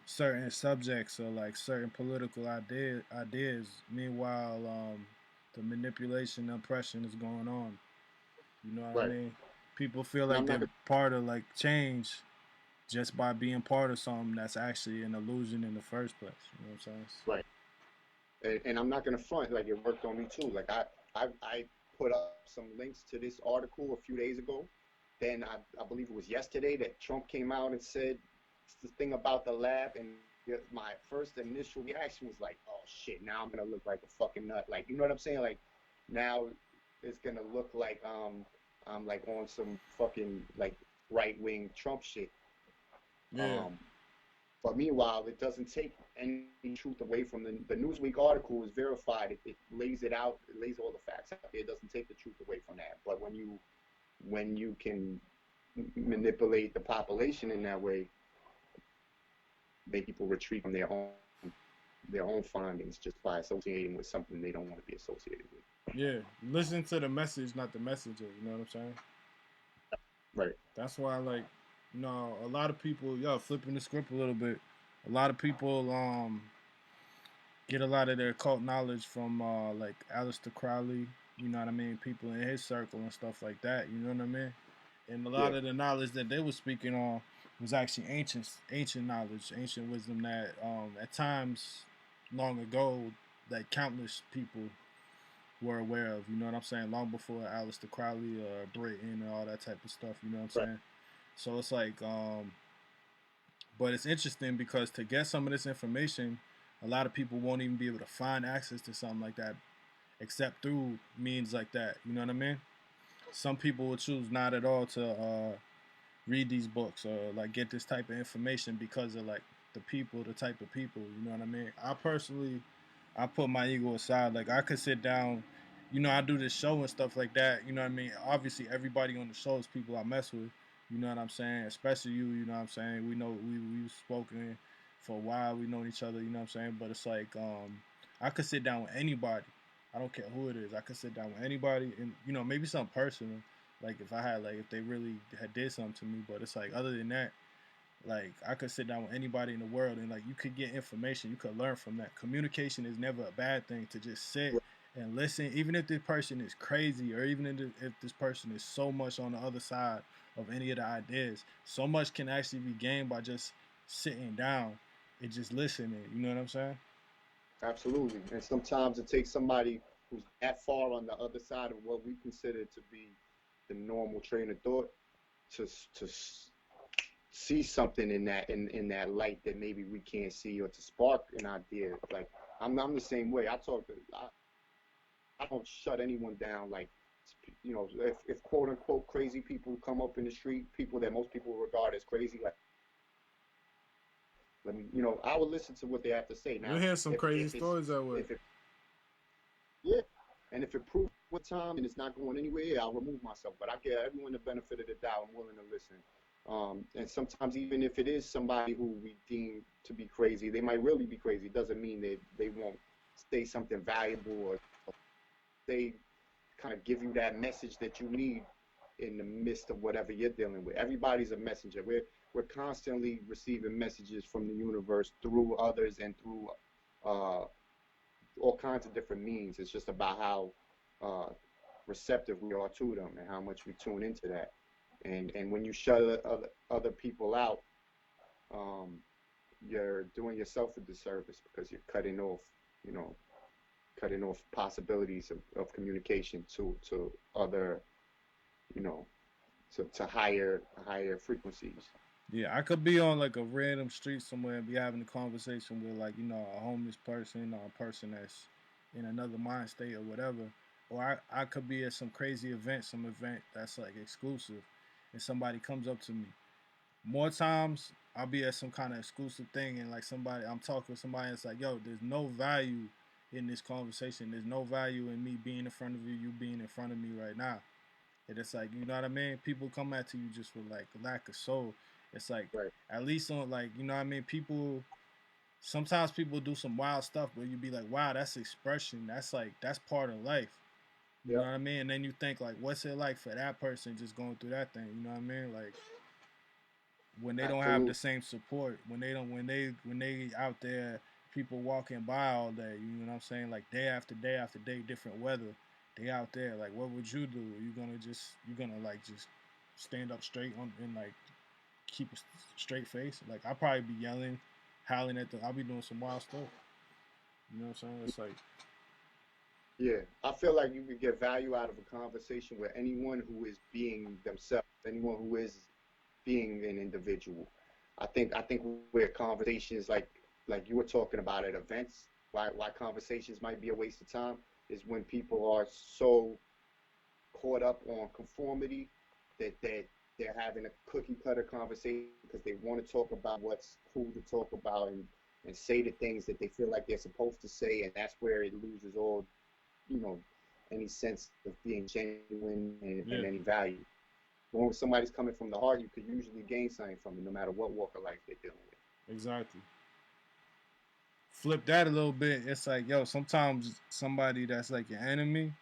certain subjects or like certain political ideas. Meanwhile, the manipulation and oppression is going on. You know what I mean? People feel like they're part of like change just by being part of something that's actually an illusion in the first place. You know what I'm saying? Right. And I'm not gonna front, like it worked on me too. Like I put up some links to this article a few days ago. Then I believe it was yesterday that Trump came out and said it's the thing about the lab, and my first initial reaction was like, oh shit, now I'm gonna look like a fucking nut. Like, you know what I'm saying? Like now it's gonna look like I'm like on some fucking like right wing Trump shit. Yeah. But meanwhile, it doesn't take any truth away from the Newsweek article is verified. It lays it out. It lays all the facts out there. It doesn't take the truth away from that. But when you can manipulate the population in that way, make people retreat from their own findings just by associating with something they don't want to be associated with. Yeah. Listen to the message, not the messenger. You know what I'm saying? Right. That's why, like, you know, a lot of people, flipping the script a little bit. A lot of people get a lot of their cult knowledge from like Aleister Crowley. You know what I mean? People in his circle and stuff like that. You know what I mean? And a lot of the knowledge that they were speaking on was actually ancient knowledge, ancient wisdom that at times long ago that countless people were aware of. You know what I'm saying? Long before Aleister Crowley or Britain and all that type of stuff. You know what I'm saying? So it's like, but it's interesting because to get some of this information, a lot of people won't even be able to find access to something like that except through means like that. You know what I mean? Some people will choose not at all to read these books or like get this type of information because of like the type of people. You know what I mean? I personally, I put my ego aside. Like I could sit down, you know, I do this show and stuff like that. You know what I mean? Obviously, everybody on the show is people I mess with. You know what I'm saying? Especially you, you know what I'm saying? We know we've spoken for a while. We know each other, you know what I'm saying? But it's like, I could sit down with anybody. I don't care who it is. I could sit down with anybody and, you know, maybe something personal. Like if they really had did something to me. But it's like, other than that, like I could sit down with anybody in the world and like you could get information. You could learn from that. Communication is never a bad thing, to just sit and listen. Even if this person is crazy or even if this person is so much on the other side of any of the ideas, so much can actually be gained by just sitting down and just listening. You know what I'm saying? Absolutely. And sometimes it takes somebody who's that far on the other side of what we consider to be the normal train of thought to see something in that light that maybe we can't see, or to spark an idea. Like I'm the same way. I don't shut anyone down. Like, you know, if quote unquote crazy people come up in the street, people that most people regard as crazy, like, let me, you know, I will listen to what they have to say. Now, we hear some crazy stories that way. And if it proves one time and it's not going anywhere, I'll remove myself. But I give everyone the benefit of the doubt. I'm willing to listen. And sometimes even if it is somebody who we deem to be crazy, they might really be crazy. It doesn't mean that they won't say something valuable, or they kind of give you that message that you need in the midst of whatever you're dealing with. Everybody's a messenger. we're constantly receiving messages from the universe through others and through uh, all kinds of different means. It's just about how uh, receptive we are to them and how much we tune into that. And when you shut other people out, um, you're doing yourself a disservice because you're you know, cutting off possibilities of communication to other, you know, to higher frequencies. Yeah, I could be on like a random street somewhere and be having a conversation with like, a homeless person or a person that's in another mind state or whatever. Or I could be at some crazy event, some event that's like exclusive, and somebody comes up to me. More times I'll be at some kind of exclusive thing and like I'm talking with somebody that's like, yo, there's no value in this conversation. There's no value in me being in front of you, you being in front of me right now. And it's like, you know what I mean? People come at you just with like lack of soul. It's like, Right. at least on like, you know what I mean? Sometimes people do some wild stuff, but you be like, wow, that's expression. That's part of life. You know Yep. what I mean? And then you think like, what's it like for that person just going through that thing? You know what I mean? Like when they don't have Absolutely. the same support, when they out there, people walking by all day. You know what I'm saying? Like day after day after day, different weather. They out there. Like, what would you do? You gonna like just stand up straight on and like keep a straight face? Like I probably be yelling, howling at the. I'll be doing some wild stuff. You know what I'm saying? It's like Yeah, I feel like you could get value out of a conversation with anyone who is being themselves, anyone who is being an individual. I think where conversations like you were talking about at events, why conversations might be a waste of time is when people are so caught up on conformity that they're having a cookie cutter conversation because they want to talk about what's cool to talk about and say the things that they feel like they're supposed to say, and that's where it loses all, you know, any sense of being genuine and yeah, any value. When somebody's coming from the heart, you could usually gain something from it, no matter what walk of life they're dealing with. exactly. Flip that a little bit. It's like yo, sometimes somebody that's like your enemy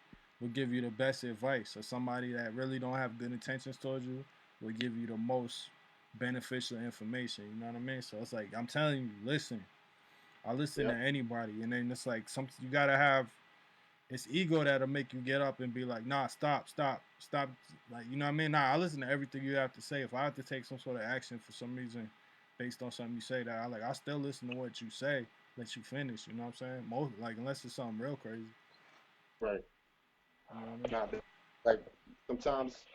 will give you the best advice, or somebody that really don't have good intentions towards you will give you the most beneficial information. You know what I mean? So it's like I'm telling you, listen. I listen to Yep. anybody, and then it's like some you gotta have it's ego that'll make you get up and be like, nah, stop, stop, stop. Like, you know what I mean? Nah, I listen to everything you have to say. If I have to take some sort of action for some reason based on something you say that I still listen to what you say, let you finish. You know what I'm saying? Most like unless it's something real crazy. Right. You know what I mean? Now, like sometimes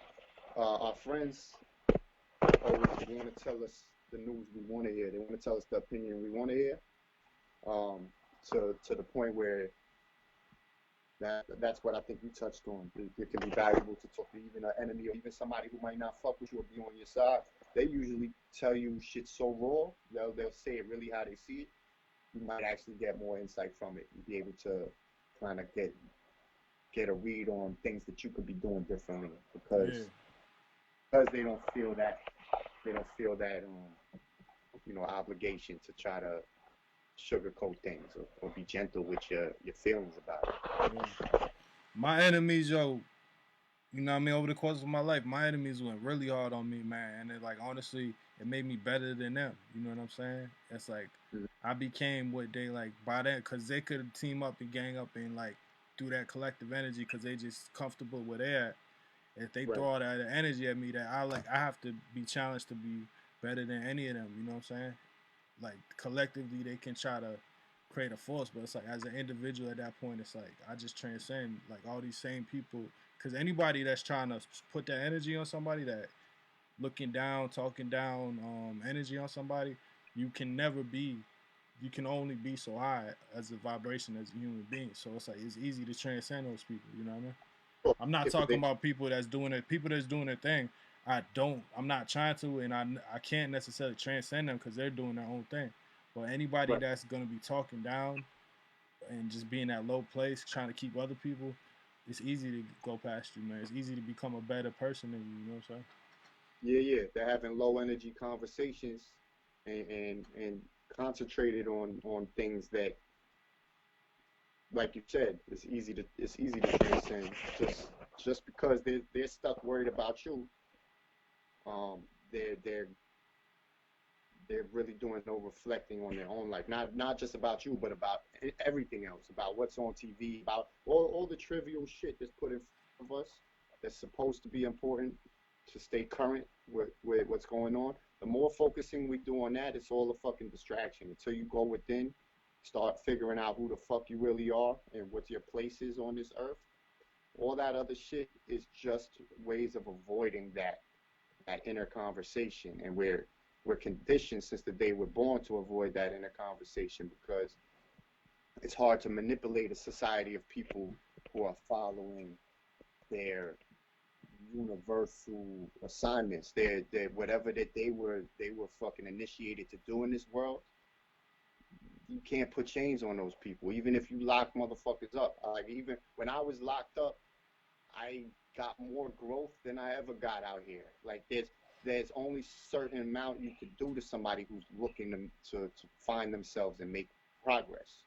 our friends always want to tell us the news we want to hear. They want to tell us the opinion we want to hear. Um, to the point where that's what I think you touched on. It can be valuable to talk to even an enemy or even somebody who might not fuck with you or be on your side. They usually tell you shit so raw. They'll say it really how they see it. You might actually get more insight from it. You'll be able to kind of get a read on things that you could be doing differently Yeah, because they don't feel that obligation to try to sugarcoat things or be gentle with your feelings about it. yeah. My enemies, yo, you know what I mean? Over the course of my life, my enemies went really hard on me, man. And it like honestly, it made me better than them. You know what I'm saying? It's like Mhm. I became what they like by that because they could team up and gang up and like do that collective energy because they just comfortable where they at. If they throw Right, all that energy at me, that I have to be challenged to be better than any of them. You know what I'm saying? Like collectively, they can try to create a force, but it's like as an individual at that point, it's like I just transcend like all these same people. Because anybody that's trying to put that energy on somebody, that looking down, talking down, energy on somebody, you can never be. You can only be so high as a vibration as a human being. So it's like it's easy to transcend those people. You know what I mean? cool. I'm not Yeah, because talking about people that's doing it. People that's doing their thing. I'm not trying to, and I can't necessarily transcend them because they're doing their own thing. But anybody right. that's gonna be talking down and just being that low place, trying to keep other people, it's easy to go past you, man. It's easy to become a better person than you. You know what I'm saying? Yeah. They're having low energy conversations and concentrated on things that, like you said, it's easy to transcend. Just because they're stuck worried about you, they're they're really doing no reflecting on their own life. Not just about you, but about everything else, about what's on TV, about all the trivial shit that's put in front of us that's supposed to be important to stay current with what's going on. The more focusing we do on that, it's all a fucking distraction. Until you go within, start figuring out who the fuck you really are and what your place is on this earth. All that other shit is just ways of avoiding that inner conversation, and we're conditioned since the day we're born to avoid that inner conversation because it's hard to manipulate a society of people who are following their universal assignments. They're whatever that they were fucking initiated to do in this world. You can't put chains on those people, even if you lock motherfuckers up. Like even when I was locked up, I got more growth than I ever got out here. Like there's only certain amount you could do to somebody who's looking to find themselves and make progress.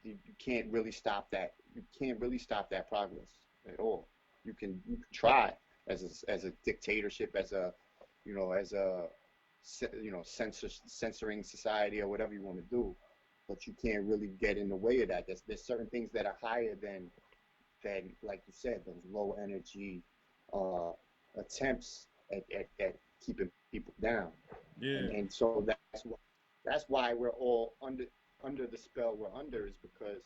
You can't really stop that. You can't really stop that progress at all. You can try as a dictatorship, as a censoring society or whatever you want to do, but you can't really get in the way of that. There's certain things that are higher than like you said, those low energy attempts at keeping people down. Yeah. And so that's why we're all under the spell we're under, is because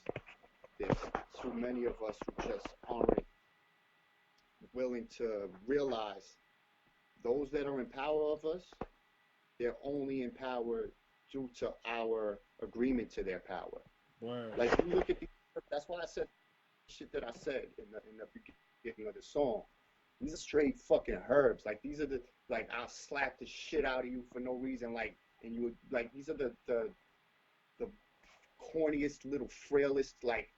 there's too many of us who just aren't willing to realize those that are in power of us, they're only in power due to our agreement to their power. Wow. Like you look at that's why I said shit that I said in the beginning of the song. These are straight fucking herbs. Like these are I'll slap the shit out of you for no reason. Like, and you would like, these are the corniest, little frailest. Like,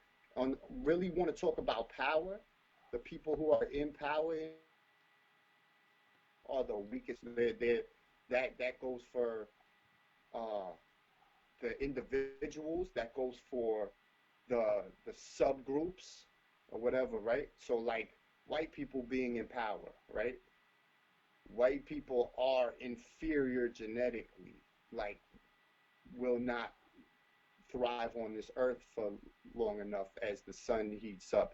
really want to talk about power? The people who are in power are the weakest. That goes for the individuals. That goes for the subgroups or whatever, right? So like white people being in power, right? White people are inferior genetically, like will not thrive on this earth for long enough as the sun heats up.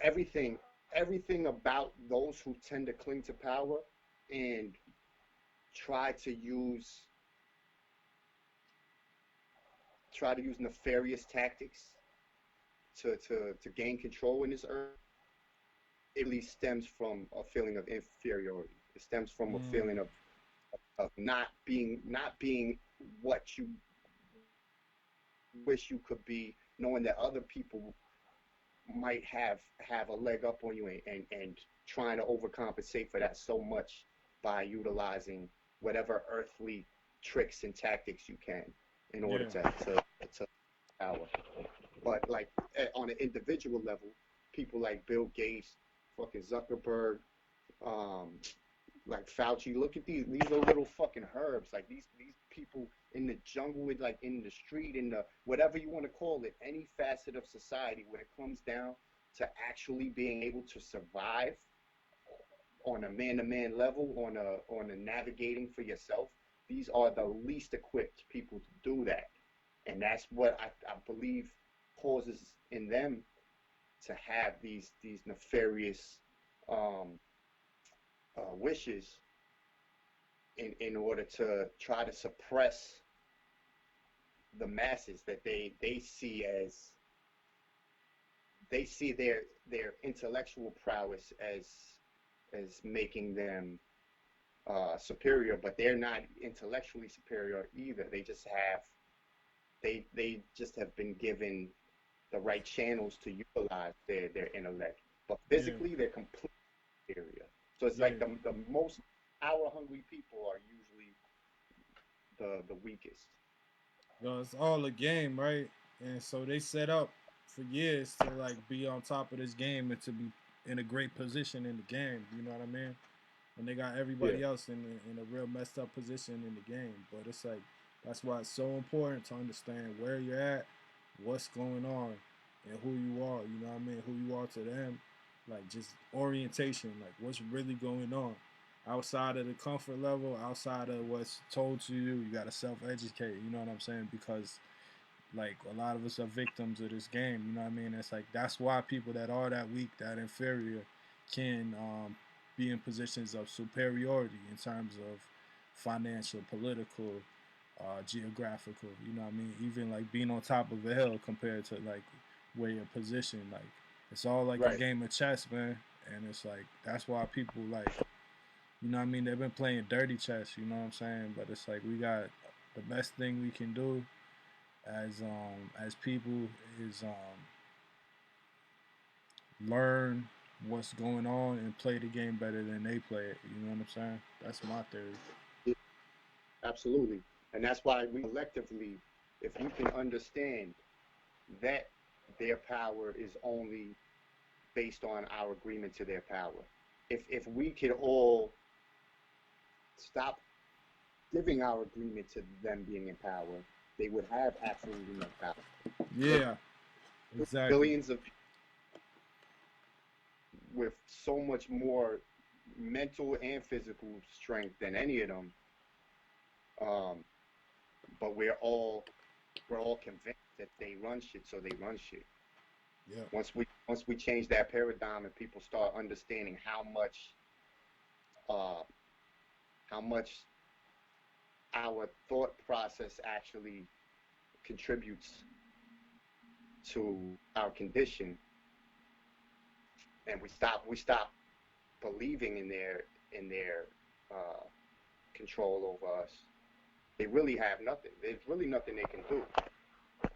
Everything about those who tend to cling to power and try to use nefarious tactics to gain control in this earth, it really stems from a feeling of inferiority. It stems from a feeling of not being what you wish you could be, knowing that other people might have a leg up on you, and trying to overcompensate for that so much by utilizing whatever earthly tricks and tactics you can in order to power. But like on an individual level, people like Bill Gates, fucking Zuckerberg, like Fauci, look at these are little fucking herbs. Like these people in the jungle, like in the street, in the whatever you want to call it, any facet of society, when it comes down to actually being able to survive on a man-to-man level, on a navigating for yourself, these are the least equipped people to do that. And that's what I believe causes in them to have these nefarious wishes in order to try to suppress the masses that they see their intellectual prowess as making them superior, but they're not intellectually superior either. They just have been given the right channels to utilize their intellect, but physically they're completely superior. So it's like the most power-hungry people are usually the weakest. No, it's all a game, right? And so they set up for years to like be on top of this game and to be in a great position in the game. You know what I mean? And they got everybody else in a real messed up position in the game. But it's like that's why it's so important to understand where you're at, what's going on, and who you are. You know what I mean? Who you are to them, like just orientation, like what's really going on. outside of the comfort level, outside of what's told to you. You gotta self-educate. You know what I'm saying? Because like a lot of us are victims of this game. You know what I mean? It's like that's why people that are that weak, that inferior, can be in positions of superiority in terms of financial, political, geographical. You know what I mean? Even like being on top of a hill compared to like where you're positioned. Like it's all like a Right. game of chess, man. And it's like that's why people like, you know what I mean? They've been playing dirty chess. You know what I'm saying? But it's like we got the best thing we can do as people is learn what's going on and play the game better than they play it. You know what I'm saying? That's my theory. Yeah, absolutely. And that's why we collectively, if you can understand that their power is only based on our agreement to their power. If we could all stop giving our agreement to them being in power, they would have absolutely no power. But Yeah, exactly. billions of people with so much more mental and physical strength than any of them, um, but we're all convinced that they run shit, so they run shit. Yeah, Once we change that paradigm and people start understanding uh, how much our thought process actually contributes to our condition, and we stop believing in their uh, control over us, they really have nothing. There's really nothing they can do.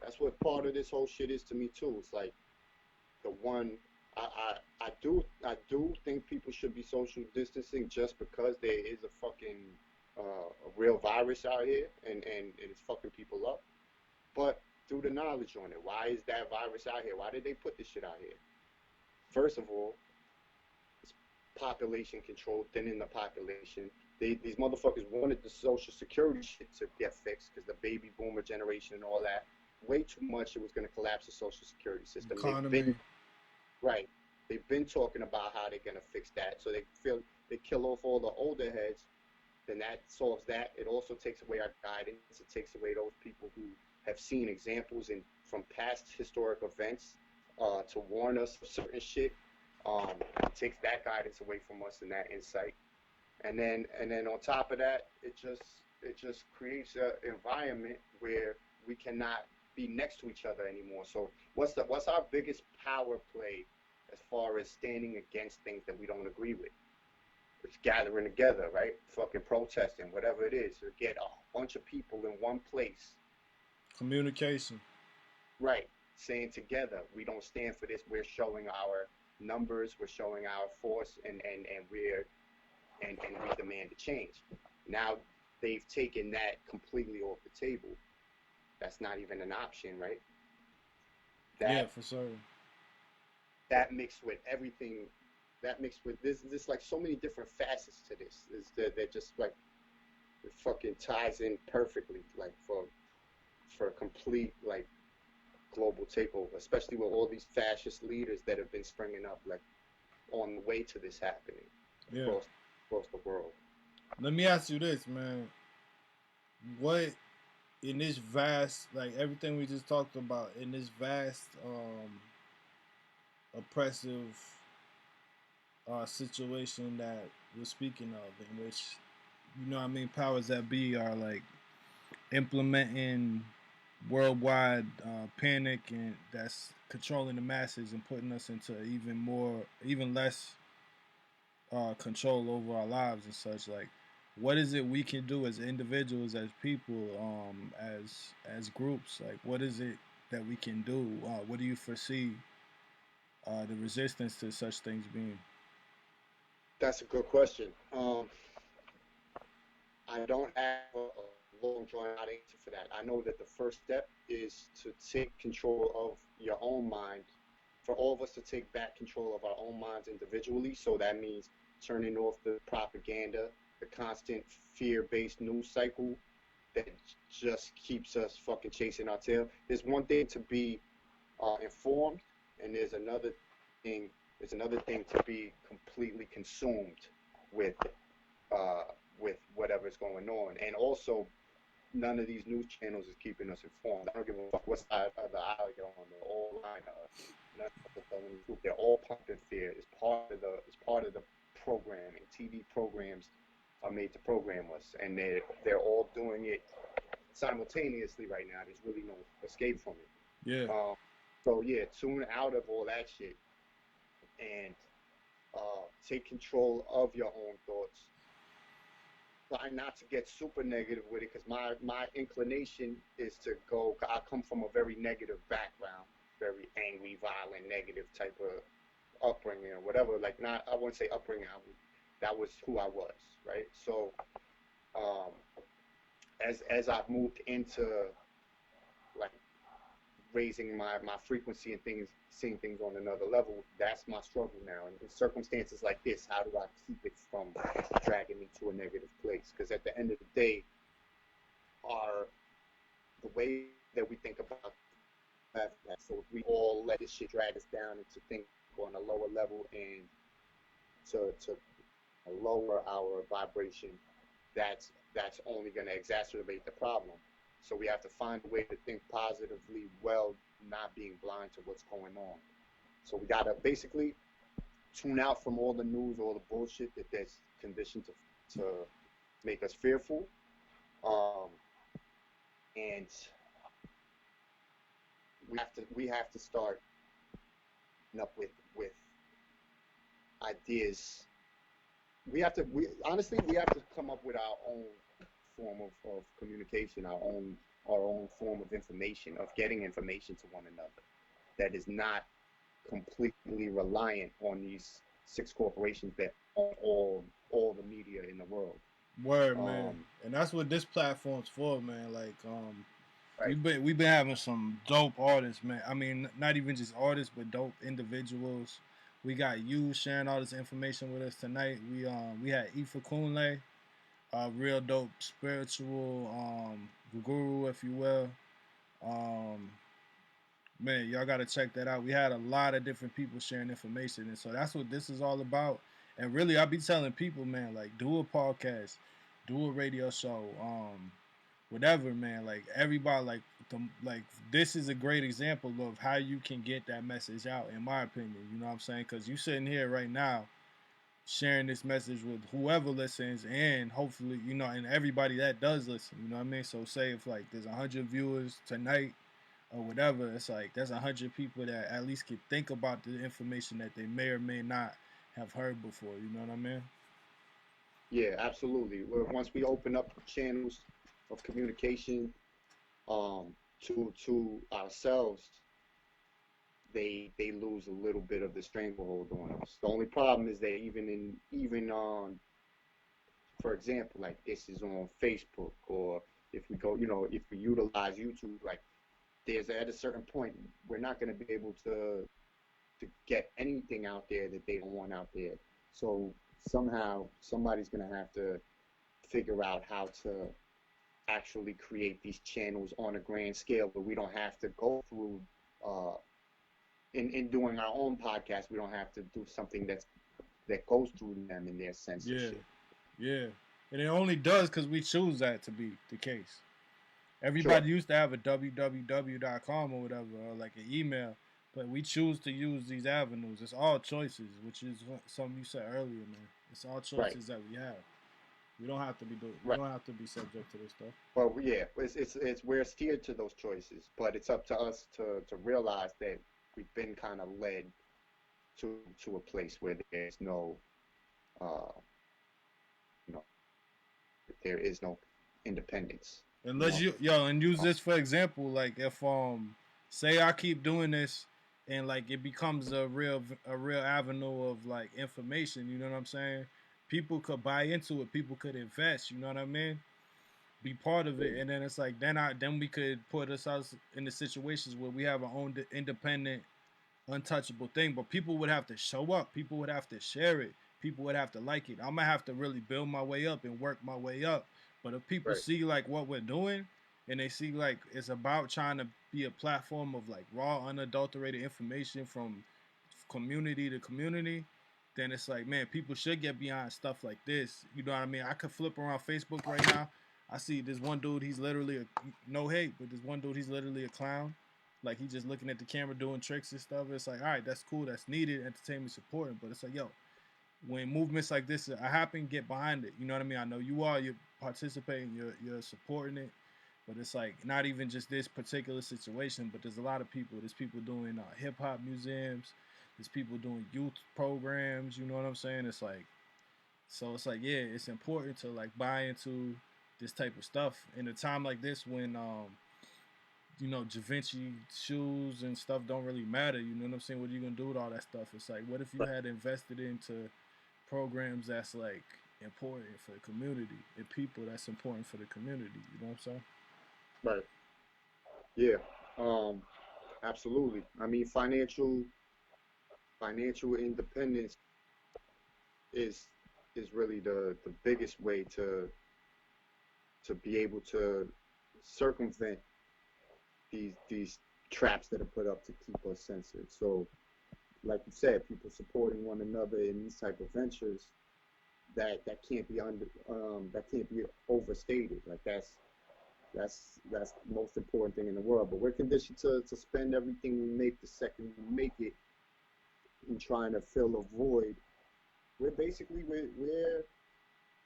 That's what part of this whole shit is to me too. It's like the one I do think people should be social distancing just because there is a fucking a real virus out here and it's fucking people up. But through the knowledge on it, why is that virus out here? Why did they put this shit out here? First of all, it's population control, thinning the population. These motherfuckers wanted the social security shit to get fixed because the baby boomer generation and all that. Way too much. It was going to collapse the social security system. economy. Right. They've been talking about how they're going to fix that. So they feel they kill off all the older heads. Then that solves that. It also takes away our guidance. It takes away those people who have seen examples from past historic events to warn us of certain shit. It takes that guidance away from us and that insight. And then on top of that, it just creates an environment where we cannot be next to each other anymore. So what's our biggest power play as far as standing against things that we don't agree with? It's gathering together, right? Fucking protesting, whatever it is, to get a bunch of people in one place, Communication. right? Saying together, we don't stand for this. We're showing our numbers, we're showing our force, and we demand a change. Now they've taken that completely off the table. That's not even an option, right? Yeah, That for sure. that mixed with everything, that mixed with this like so many different facets to this. Is that just like it fucking ties in perfectly, like for a complete like global takeover, especially with all these fascist leaders that have been springing up like on the way to this happening Yeah. across the world. Let me ask you this, man. What in this vast, like everything we just talked about, in this vast, oppressive situation that we're speaking of, in which, you know what I mean, powers that be are like implementing worldwide panic and that's controlling the masses and putting us into even less control over our lives and such. Like, what is it we can do as individuals, as people, as groups? Like, what is it that we can do? What do you foresee the resistance to such things being? That's a good question. I don't have a long drawn out answer for that. I know that the first step is to take control of your own mind, for all of us to take back control of our own minds individually. So that means turning off the propaganda, the constant fear based news cycle that just keeps us fucking chasing our tail. There's one thing to be informed, and thing. There's another thing to be completely consumed with it. with whatever's going on. And also, none of these news channels is keeping us informed. I don't give a fuck what side of the aisle you're on. They're all lying to us. None of them telling the truth. They're all pumping fear. It's part of the programming. TV programs are made to program us, and they're all doing it simultaneously right now. There's really no escape from it. Yeah. So yeah, tune out of all that shit and take control of your own thoughts. Try not to get super negative with it, because my inclination is to go. I come from a very negative background, very angry, violent, negative type of upbringing or whatever. Like, not, I wouldn't say upbringing. That was who I was, right? So, as I've moved into like raising my frequency and things, seeing things on another level, that's my struggle now. And in circumstances like this, how do I keep it from dragging me to a negative place? Because at the end of the day, the way that we think about that, so if we all let this shit drag us down and to think on a lower level and to lower our vibration, that's only going to exacerbate the problem. So we have to find a way to think positively while not being blind to what's going on. So we got to basically tune out from all the news, all the bullshit that's conditioned to make us fearful. And we have to start up with ideas. We have to come up with our own form of communication, our own form of information, of getting information to one another, that is not completely reliant on these 6 corporations that own all the media in the world. Word, man. And that's what this platform's for, man. Like, right. we've been having some dope artists, man. I mean, not even just artists, but dope individuals. We got you sharing all this information with us tonight. We had Ifa Kunle, real dope spiritual guru, if you will. Man, y'all gotta check that out. We had a lot of different people sharing information, and so that's what this is all about. And really, I be telling people, man, like, do a podcast, do a radio show, whatever, man. Like, everybody, like this is a great example of how you can get that message out, in my opinion. You know what I'm saying? Because you sitting here right now, sharing this message with whoever listens, and hopefully, you know, and everybody that does listen. You know what I mean? So say if like there's 100 viewers tonight or whatever, it's like there's 100 people that at least could think about the information that they may or may not have heard before. You know what I mean? Yeah, absolutely. Once we open up channels of communication to ourselves, they lose a little bit of the stranglehold on us. The only problem is that even on, for example, like this is on Facebook, or if we go, you know, if we utilize YouTube, like there's at a certain point we're not going to be able to get anything out there that they don't want out there. So somehow somebody's going to have to figure out how to actually create these channels on a grand scale, but we don't have to go through in doing our own podcast, we don't have to do something that goes through them in their censorship. Yeah. And it only does because we choose that to be the case. Everybody used to have a www.com or whatever, or like an email, but we choose to use these avenues. It's all choices, which is something you said earlier, man. It's all choices that we have. We don't have to be we don't have to be subject to this stuff. Well, yeah, it's we're steered to those choices, but it's up to us to realize that we've been kind of led to a place where there's no, you know, there is no independence. Unless you and use this for example, like if say I keep doing this and like it becomes a real avenue of like information, you know what I'm saying? People could buy into it, people could invest, you know what I mean? Be part of it, and then it's like then we could put ourselves in the situations where we have our own independent, untouchable thing. But people would have to show up, people would have to share it, people would have to like it. I'm gonna have to really build my way up and work my way up. But if people see like what we're doing, and they see like it's about trying to be a platform of like raw, unadulterated information from community to community, then it's like, man, people should get behind stuff like this. You know what I mean? I could flip around Facebook right now. I see this one dude, he's literally no hate, but this one dude, he's literally a clown. Like, he's just looking at the camera doing tricks and stuff. It's like, all right, that's cool, that's needed, entertainment supporting. But it's like, yo, when movements like this happen, get behind it. You know what I mean? I know you're participating, you're supporting it. But it's like, not even just this particular situation, but there's a lot of people. There's people doing hip-hop museums. There's people doing youth programs. You know what I'm saying? It's like, so it's like, yeah, it's important to like buy into this type of stuff in a time like this when, you know, Da Vinci shoes and stuff don't really matter. You know what I'm saying? What are you going to do with all that stuff? It's like, what if you had invested into programs that's like important for the community and people that's important for the community? You know what I'm saying? Right. Yeah. Absolutely. I mean, financial independence is really the biggest way to be able to circumvent these traps that are put up to keep us censored. So, like you said, people supporting one another in these type of ventures, that can't be overstated. Like that's the most important thing in the world. But we're conditioned to spend everything we make the second we make it in trying to fill a void. We're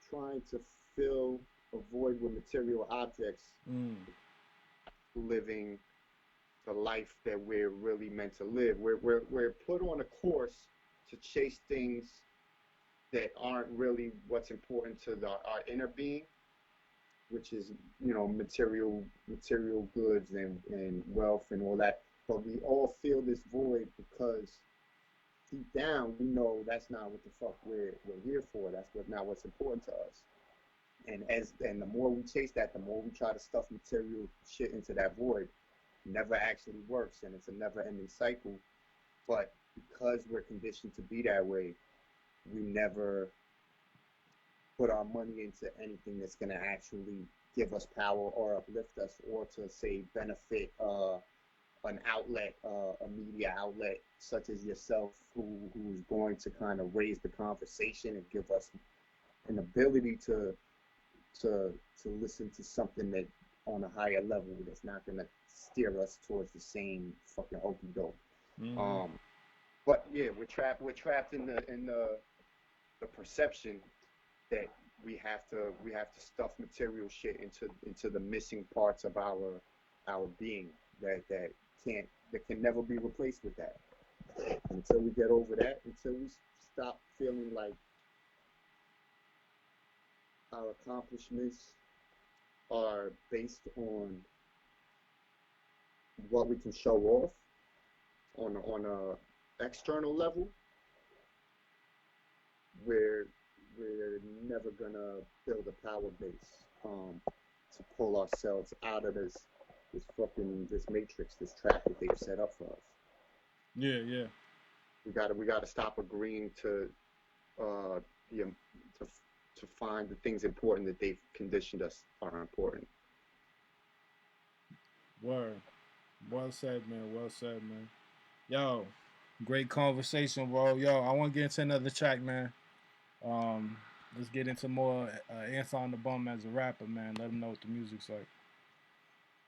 trying to fill a void with material objects, living the life that we're really meant to live. We're put on a course to chase things that aren't really what's important to our inner being, which is, you know, material goods and wealth and all that. But we all feel this void because deep down we know that's not what the fuck we're here for. That's not what's important to us. And the more we chase that, the more we try to stuff material shit into that void. It never actually works, and it's a never-ending cycle. But because we're conditioned to be that way, we never put our money into anything that's going to actually give us power or uplift us, or to say benefit an outlet, a media outlet such as yourself, who's going to kind of raise the conversation and give us an ability to listen to something that on a higher level that's not going to steer us towards the same fucking okey doke. But yeah, we're trapped in the perception that we have to stuff material shit into the missing parts of our being that can never be replaced with that. Until we get over that, until we stop feeling like our accomplishments are based on what we can show off on a external level, we're never gonna build a power base to pull ourselves out of this matrix, this trap that they've set up for us. Yeah. We gotta stop agreeing to find the things important that they've conditioned us are important. Word. Well said, man. Yo, great conversation, bro. Yo, I want to get into another track, man. Let's get into more Anton The Bum as a rapper, man. Let him know what the music's like.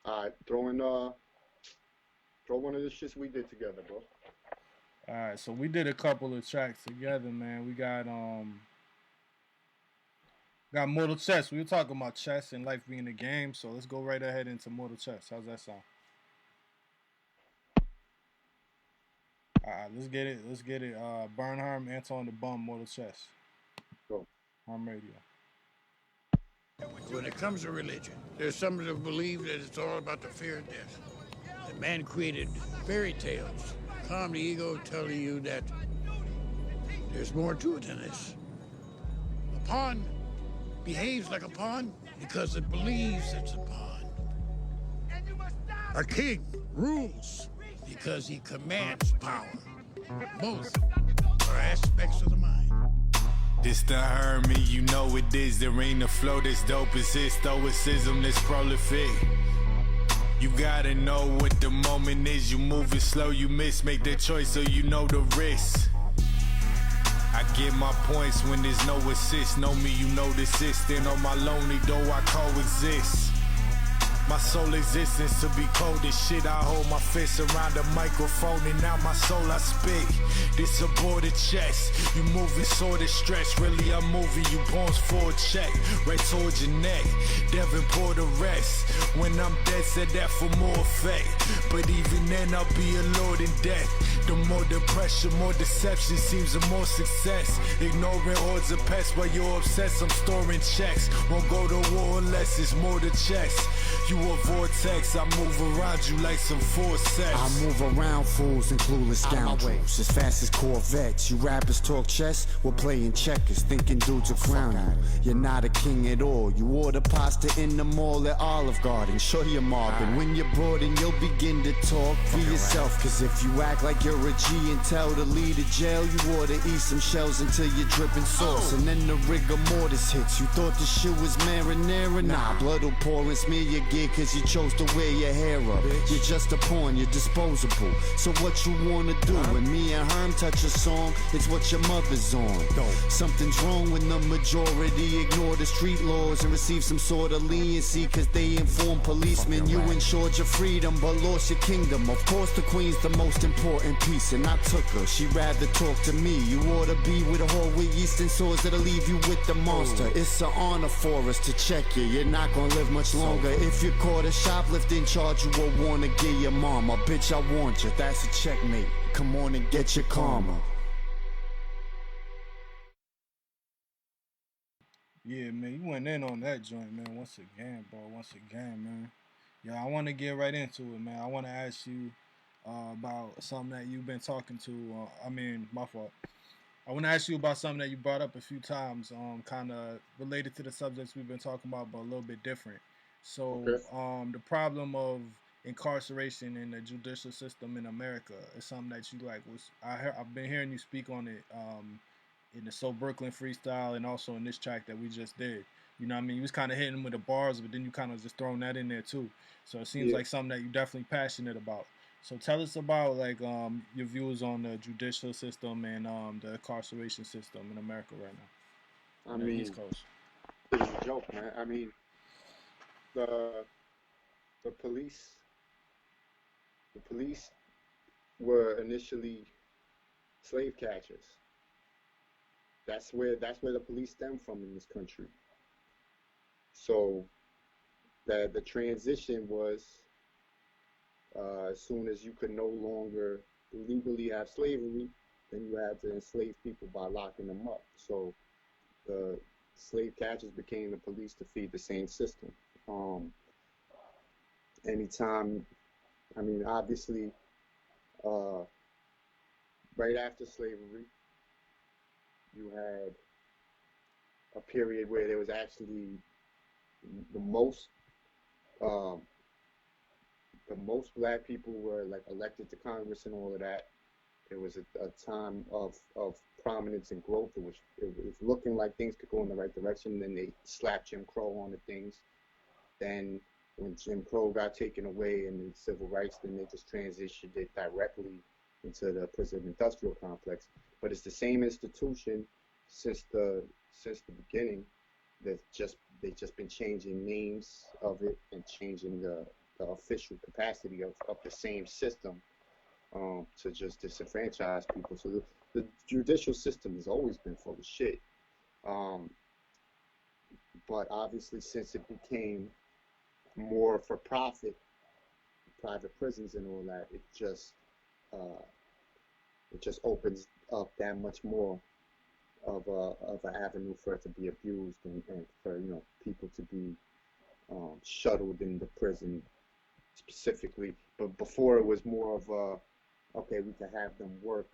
All right, throw one of the shits we did together, bro. All right, so we did a couple of tracks together, man. We got Mortal Chess. We were talking about chess and life being a game, so let's go right ahead into Mortal Chess. How's that sound? All right, let's get it. Burn Herm, Anton The Bum, Mortal Chess. Go. Herm Radio. When it comes to religion, there's some that believe that it's all about the fear of death. That man created fairy tales, calm the ego, telling you that there's more to it than this. A pawn behaves like a pawn because it believes it's a pawn. A king rules because he commands power. Both are aspects of the mind. This the Herm, you know it is. There ain't a flow that's dope as this. Stoicism that's prolific. You gotta know what the moment is. You moving slow, you miss. Make that choice so you know the risk. I get my points when there's no assist. Know me, you know this is. Stand on my lonely door, I coexist. My sole existence to be cold as shit. I hold my fist around the microphone and now my soul I spit. This a border chest. You moving sort of stretch. Really I'm moving you pawns for a check. Right towards your neck. Devin pour the rest. When I'm dead said that for more effect. But even then I'll be a lord in death. The more the pressure, more deception seems the more success. Ignoring hordes of pests while you're obsessed. I'm storing checks. Won't go to war unless it's more to checks. You a vortex, I move around you like some forceps. I move around fools and clueless scoundrels as fast as Corvettes. You rappers talk chess, we're playing checkers, thinking dudes will crown you. You're not a king at all. You order pasta in the mall at Olive Garden. Sure you're mobbing. When you're broadened, you'll begin to talk for yourself. Cause if you act like you're a G and tell the lead of jail, you ought to eat some shells until you're dripping sauce. And then the rigor mortis hits. You thought the shit was marinara? Nah, blood will pour and smear your gear cause you chose to wear your hair up. You're just a pawn, you're disposable. So what you wanna do? When me and Herm touch a song, it's what your mother's on. Something's wrong when the majority ignore the street laws and receive some sort of leniency cause they inform policemen. You ensured your freedom but lost your kingdom. Of course the queen's the most important piece and I took her. She'd rather talk to me. You ought to be with a whore with Eastern swords that'll leave you with the monster. It's an honor for us to check you. You're not gonna live much longer. If you're caught a shoplifting charge, you will wanna get your mama. Bitch, I warned you, that's a checkmate. Come on and get your karma. Yeah, man, you went in on that joint, man. Once again, man. Yeah, I want to get right into it, man. I want to ask you about something that you've been talking to. My fault. I want to ask you about something that you brought up a few times, kind of related to the subjects we've been talking about, but a little bit different. So, the problem of incarceration in the judicial system in America is something that you like. I've been hearing you speak on it in the So Brooklyn freestyle and also in this track that we just did. You know what I mean? You was kind of hitting with the bars, but then you kind of just throwing that in there too. So it seems like something that you're definitely passionate about. So tell us about like your views on the judicial system and the incarceration system in America right now. I mean, East Coast. it's a joke, man. I mean, the the police the police were initially slave catchers. That's where the police stem from in this country. So the transition was as soon as you could no longer legally have slavery, then you had to enslave people by locking them up. So the slave catchers became the police to feed the same system. Anytime, I mean, obviously, uh, right after slavery, you had a period where there was actually the most um, the most black people were like elected to Congress and all of that. It was a time of prominence and growth. It was looking like things could go in the right direction. Then they slapped Jim Crow on the things. Then when Jim Crow got taken away and the civil rights, then they just transitioned it directly into the prison industrial complex. But it's the same institution since the beginning. They've just been changing names of it and changing the official capacity of the same system to just disenfranchise people. So the judicial system has always been full of shit. But obviously, since it became more for profit, private prisons and all that, it just opens up that much more of an avenue for it to be abused and for people to be shuttled into prison specifically. But before it was more of okay, we can have them work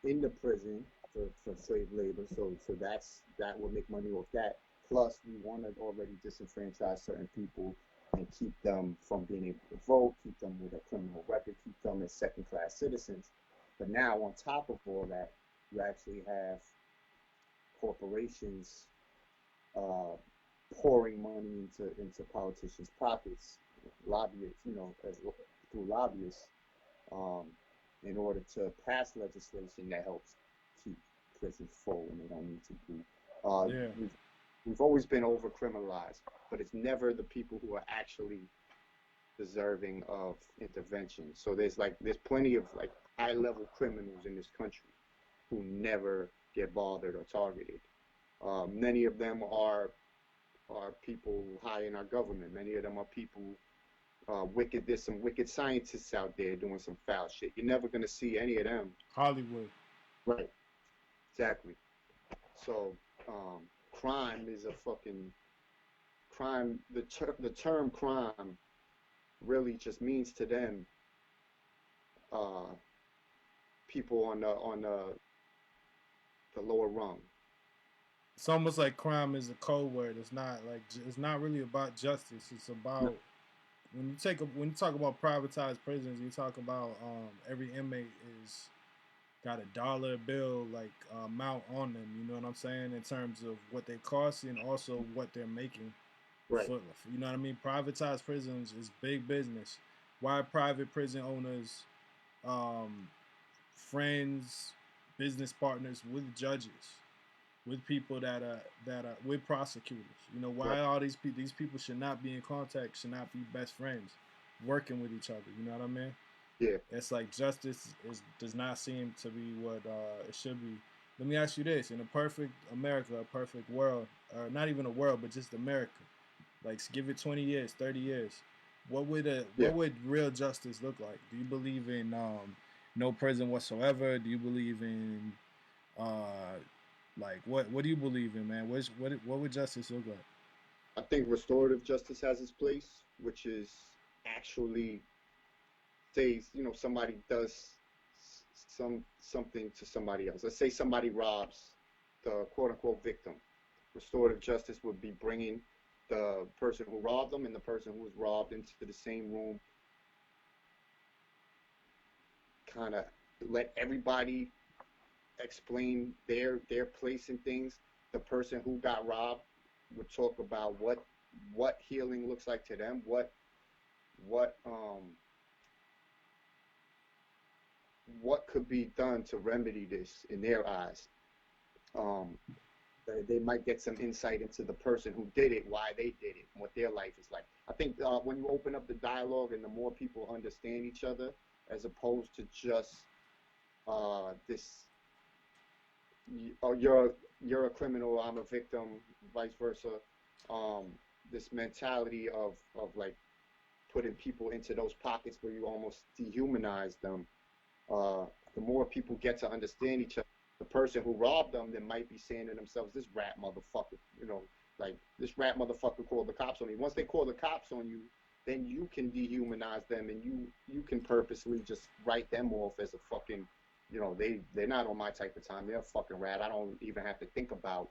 in the prison for slave labor, so that will make money off that. Plus, we want to already disenfranchise certain people and keep them from being able to vote, keep them with a criminal record, keep them as second-class citizens. But now, on top of all that, you actually have corporations pouring money into politicians' pockets, lobbyists, through lobbyists, in order to pass legislation that helps keep prisons full when they don't need to be. Yeah. We've always been over criminalized, but it's never the people who are actually deserving of intervention. So there's plenty of like high level criminals in this country who never get bothered or targeted. Many of them are people high in our government. Many of them are people wicked. There's some wicked scientists out there doing some foul shit. You're never gonna see any of them. Hollywood. Right. Exactly. So crime is a fucking crime. The term crime really just means to them people on the lower rung. It's almost like crime is a code word. It's not really about justice. It's about when you talk about privatized prisons, you talk about every inmate is got a dollar bill amount on them. You know what I'm saying, in terms of what they cost and also what they're making. Right. You know what I mean? Privatized prisons is big business. Why private prison owners, friends, business partners with judges, with people that are with prosecutors. You know, why all these people should not be in contact, should not be best friends, working with each other. You know what I mean? Yeah. It's like justice does not seem to be what it should be. Let me ask you this: in a perfect America, a perfect world, or not even a world, but just America, like give it 20 years, 30 years, what would real justice look like? Do you believe in no prison whatsoever? Do you believe in what do you believe in, man? What would justice look like? I think restorative justice has its place, which is actually say, somebody does something to somebody else. Let's say somebody robs the quote unquote victim. Restorative justice would be bringing the person who robbed them and the person who was robbed into the same room, kind of let everybody explain their place in things. The person who got robbed would talk about what healing looks like to them, what could be done to remedy this in their eyes. They might get some insight into the person who did it, why they did it, what their life is like. I think when you open up the dialogue and the more people understand each other, as opposed to just this, you're a criminal, I'm a victim, vice versa. This mentality of like putting people into those pockets where you almost dehumanize them. The more people get to understand each other, the person who robbed them, they might be saying to themselves, this rat motherfucker, like this rat motherfucker called the cops on me. Once they call the cops on you, then you can dehumanize them and you can purposely just write them off as a fucking, they're not on my type of time. They're a fucking rat. I don't even have to think about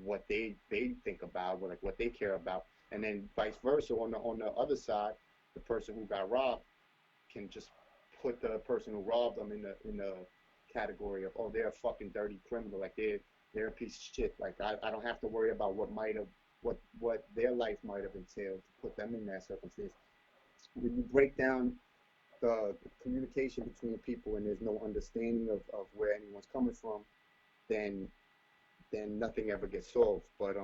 what they think about, or like what they care about. And then vice versa, on the other side, the person who got robbed can just put the person who robbed them in the category of, oh, they're a fucking dirty criminal, like they're a piece of shit. Like I don't have to worry about what their life might have entailed to put them in that circumstance. When you break down the communication between people and there's no understanding of where anyone's coming from, then nothing ever gets solved. But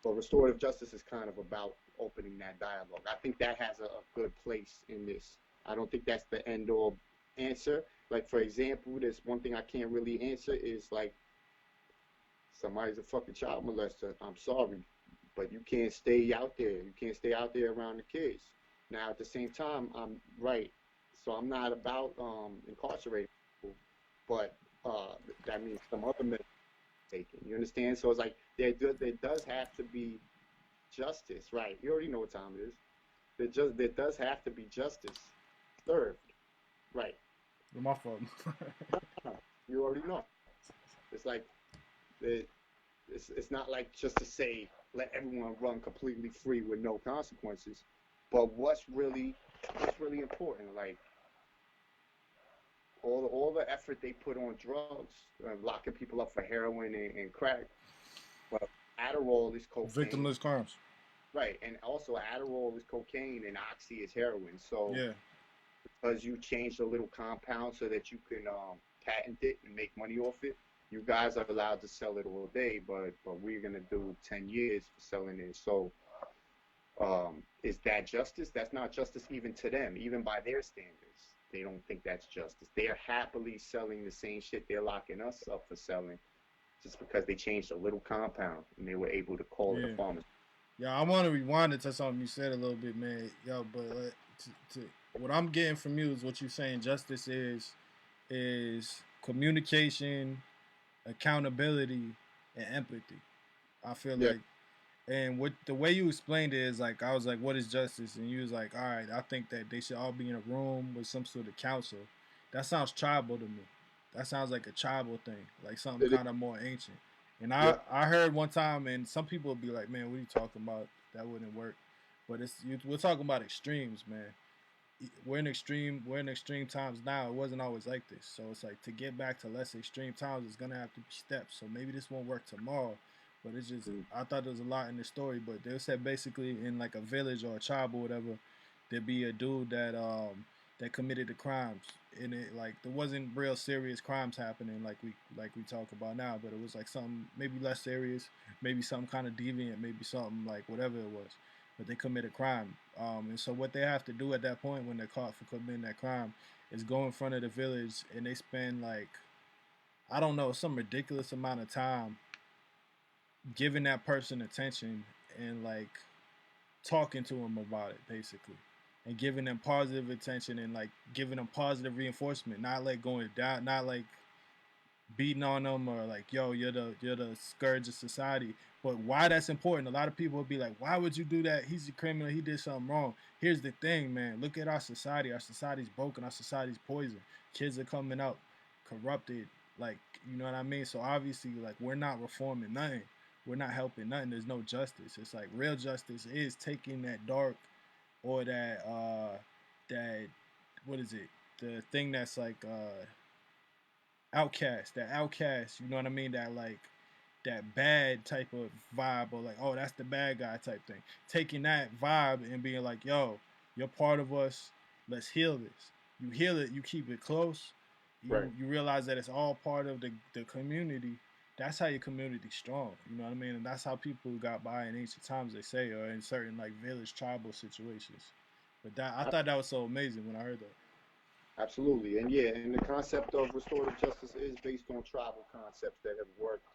restorative justice is kind of about opening that dialogue. I think that has a good place in this. I don't think that's the end all answer. Like, for example, there's one thing I can't really answer is like, somebody's a fucking child molester. I'm sorry, but you can't stay out there. You can't stay out there around the kids. Now, at the same time, I'm right. So I'm not about incarcerating people, but that means some other measures taken. You understand? So it's like there does have to be justice, right? You already know what time it is. There does have to be justice served, right? My fault. You already know. It's like it's not like just to say let everyone run completely free with no consequences, but what's really important, like all the effort they put on drugs, locking people up for heroin and crack. Well, Adderall is cocaine. Victimless crimes. Right, and also Adderall is cocaine and Oxy is heroin. So yeah, because you changed a little compound so that you can patent it and make money off it, you guys are allowed to sell it all day, but we're gonna do 10 years for selling it. So is that justice? That's not justice even to them, even by their standards. They don't think that's justice. They're happily selling the same shit they're locking us up for selling just because they changed a little compound and they were able to call it a pharmacy. Yeah, I want to rewind it to something you said a little bit, man. Yo, but what I'm getting from you is what you're saying. Justice is communication, accountability, and empathy. I feel Yeah. like, and what the way you explained it is like, I was like, what is justice? And you was like, all right, I think that they should all be in a room with some sort of council. That sounds tribal to me. That sounds like a tribal thing, like something kind of more ancient. And I heard one time, and some people would be like, man, what are you talking about? That wouldn't work. But we're talking about extremes, man. We're in extreme times now. It wasn't always like this. So it's like, to get back to less extreme times, it's gonna have to be steps. So maybe this won't work tomorrow, but it's just, I thought there was a lot in the story. But they said basically in like a village or a tribe or whatever, there'd be a dude that committed the crimes, and it, like, there wasn't real serious crimes happening like we talk about now, but it was like something maybe less serious, maybe something kind of deviant, maybe something like whatever it was, but they commit a crime. And so what they have to do at that point when they're caught for committing that crime is go in front of the village, and they spend like, I don't know, some ridiculous amount of time giving that person attention and like talking to them about it, basically, and giving them positive attention and like giving them positive reinforcement, not like going down, not like beating on them or like, yo, you're the scourge of society. But why that's important, a lot of people will be like, why would you do that? He's a criminal, he did something wrong. Here's the thing, man, look at our society. Our society's broken, our society's poison. Kids are coming out corrupted, like, you know what I mean? So obviously, like, we're not reforming nothing, we're not helping nothing. There's no justice. It's like real justice is taking that dark, or that what is it, the thing that's like outcast, you know what I mean, that like that bad type of vibe, or like, oh, that's the bad guy type thing, taking that vibe and being like, yo, you're part of us, let's heal this. You heal it, you keep it close, you realize that it's all part of the community. That's how your community's strong, you know what I mean? And that's how people got by in ancient times, they say, or in certain like village tribal situations. But that, I thought that was so amazing when I heard that. Absolutely. And yeah, and the concept of restorative justice is based on tribal concepts that have worked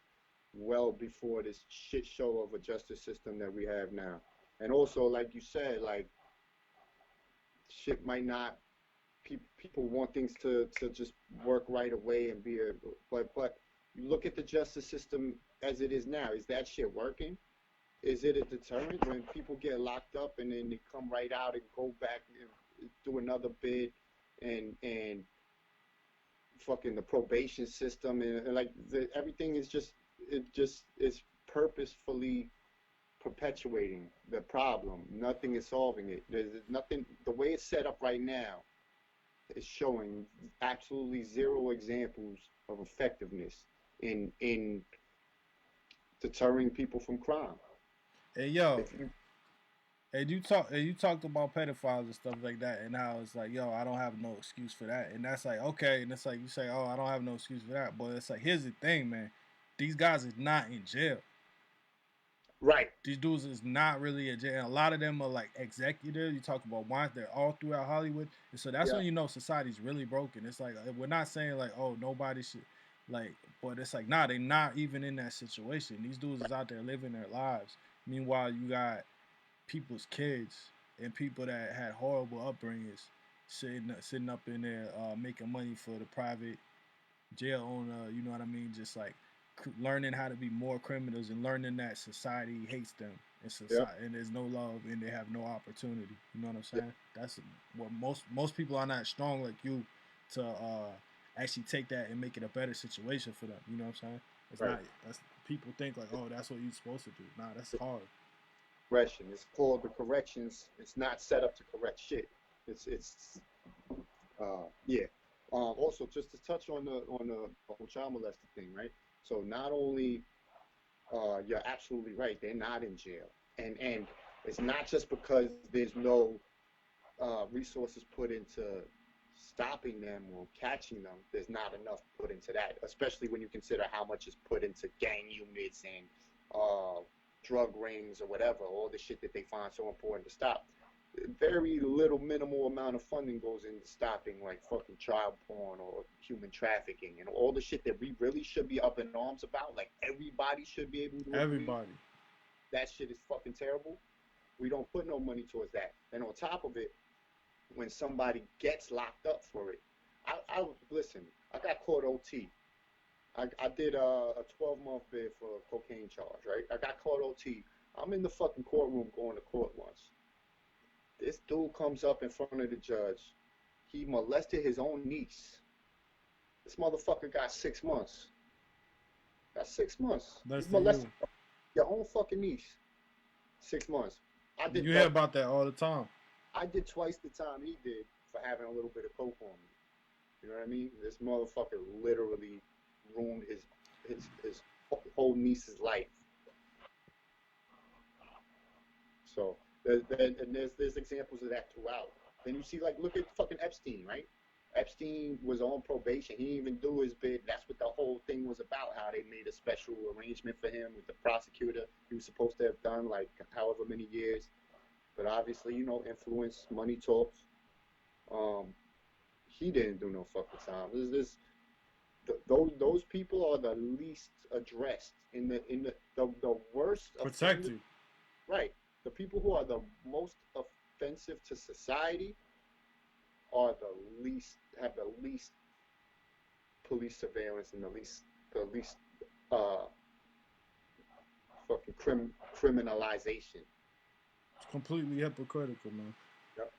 well before this shit show of a justice system that we have now. And also, like you said, like, shit might not, people want things to just work right away and be a, but you look at the justice system as it is now. Is that shit working? Is it a deterrent when people get locked up and then they come right out and go back and do another bid, and fucking the probation system, and like everything is just, it just is purposefully perpetuating the problem. Nothing is solving it. There's nothing. The way it's set up right now is showing absolutely zero examples of effectiveness in deterring people from crime. Hey, yo, and you talked about pedophiles and stuff like that, and how it's like, yo, I don't have no excuse for that, and that's like, okay, and it's like you say, oh, I don't have no excuse for that, but it's like, here's the thing, man, these guys is not in jail. Right. These dudes is not really in jail. And a lot of them are like executives. You talk about why they're all throughout Hollywood, and so that's when you know society's really broken. It's like, we're not saying like, oh, nobody should, like, but it's like, nah, they're not even in that situation. These dudes is out there living their lives. Meanwhile, you got people's kids and people that had horrible upbringings sitting up in there making money for the private jail owner, you know what I mean, just like learning how to be more criminals and learning that society hates them, and society and there's no love and they have no opportunity, you know what I'm saying? That's what most people are not strong like you to actually take that and make it a better situation for them, you know what I'm saying? It's not, that's, people think like, oh, that's what you're supposed to do. Nah, that's hard. Correction. It's called the corrections. It's not set up to correct shit. It's yeah. Also, just to touch on the whole child molester thing, right? So not only you're absolutely right, they're not in jail, and it's not just because there's no resources put into stopping them or catching them, there's not enough put into that, especially when you consider how much is put into gang units and drug rings or whatever, all the shit that they find so important to stop. Very little minimal amount of funding goes into stopping like fucking child porn or human trafficking and all the shit that we really should be up in arms about. Like everybody should be able to agree Everybody. that shit is fucking terrible. We don't put no money towards that. And on top of it, when somebody gets locked up for it, I listen, I got caught OT. I did a 12-month bid for a cocaine charge, right? I got caught OT. I'm in the fucking courtroom going to court once. This dude comes up in front of the judge. He molested his own niece. This motherfucker got 6 months. Got 6 months. That's He molested your own fucking niece. 6 months. You hear about that all the time. I did twice the time he did for having a little bit of coke on me. You know what I mean? This motherfucker literally ruined his whole niece's life. So there's examples of that throughout. Then you see, like, look at fucking Epstein, right? Epstein was on probation. He didn't even do his bid. That's what the whole thing was about, how they made a special arrangement for him with the prosecutor. He was supposed to have done, like, however many years. But obviously, you know, influence, money talks. He didn't do no fucking time. Those people are the least addressed in the worst. Protected. Right. The people who are the most offensive to society are have the least police surveillance and the least fucking criminalization. It's completely hypocritical, man. Yep.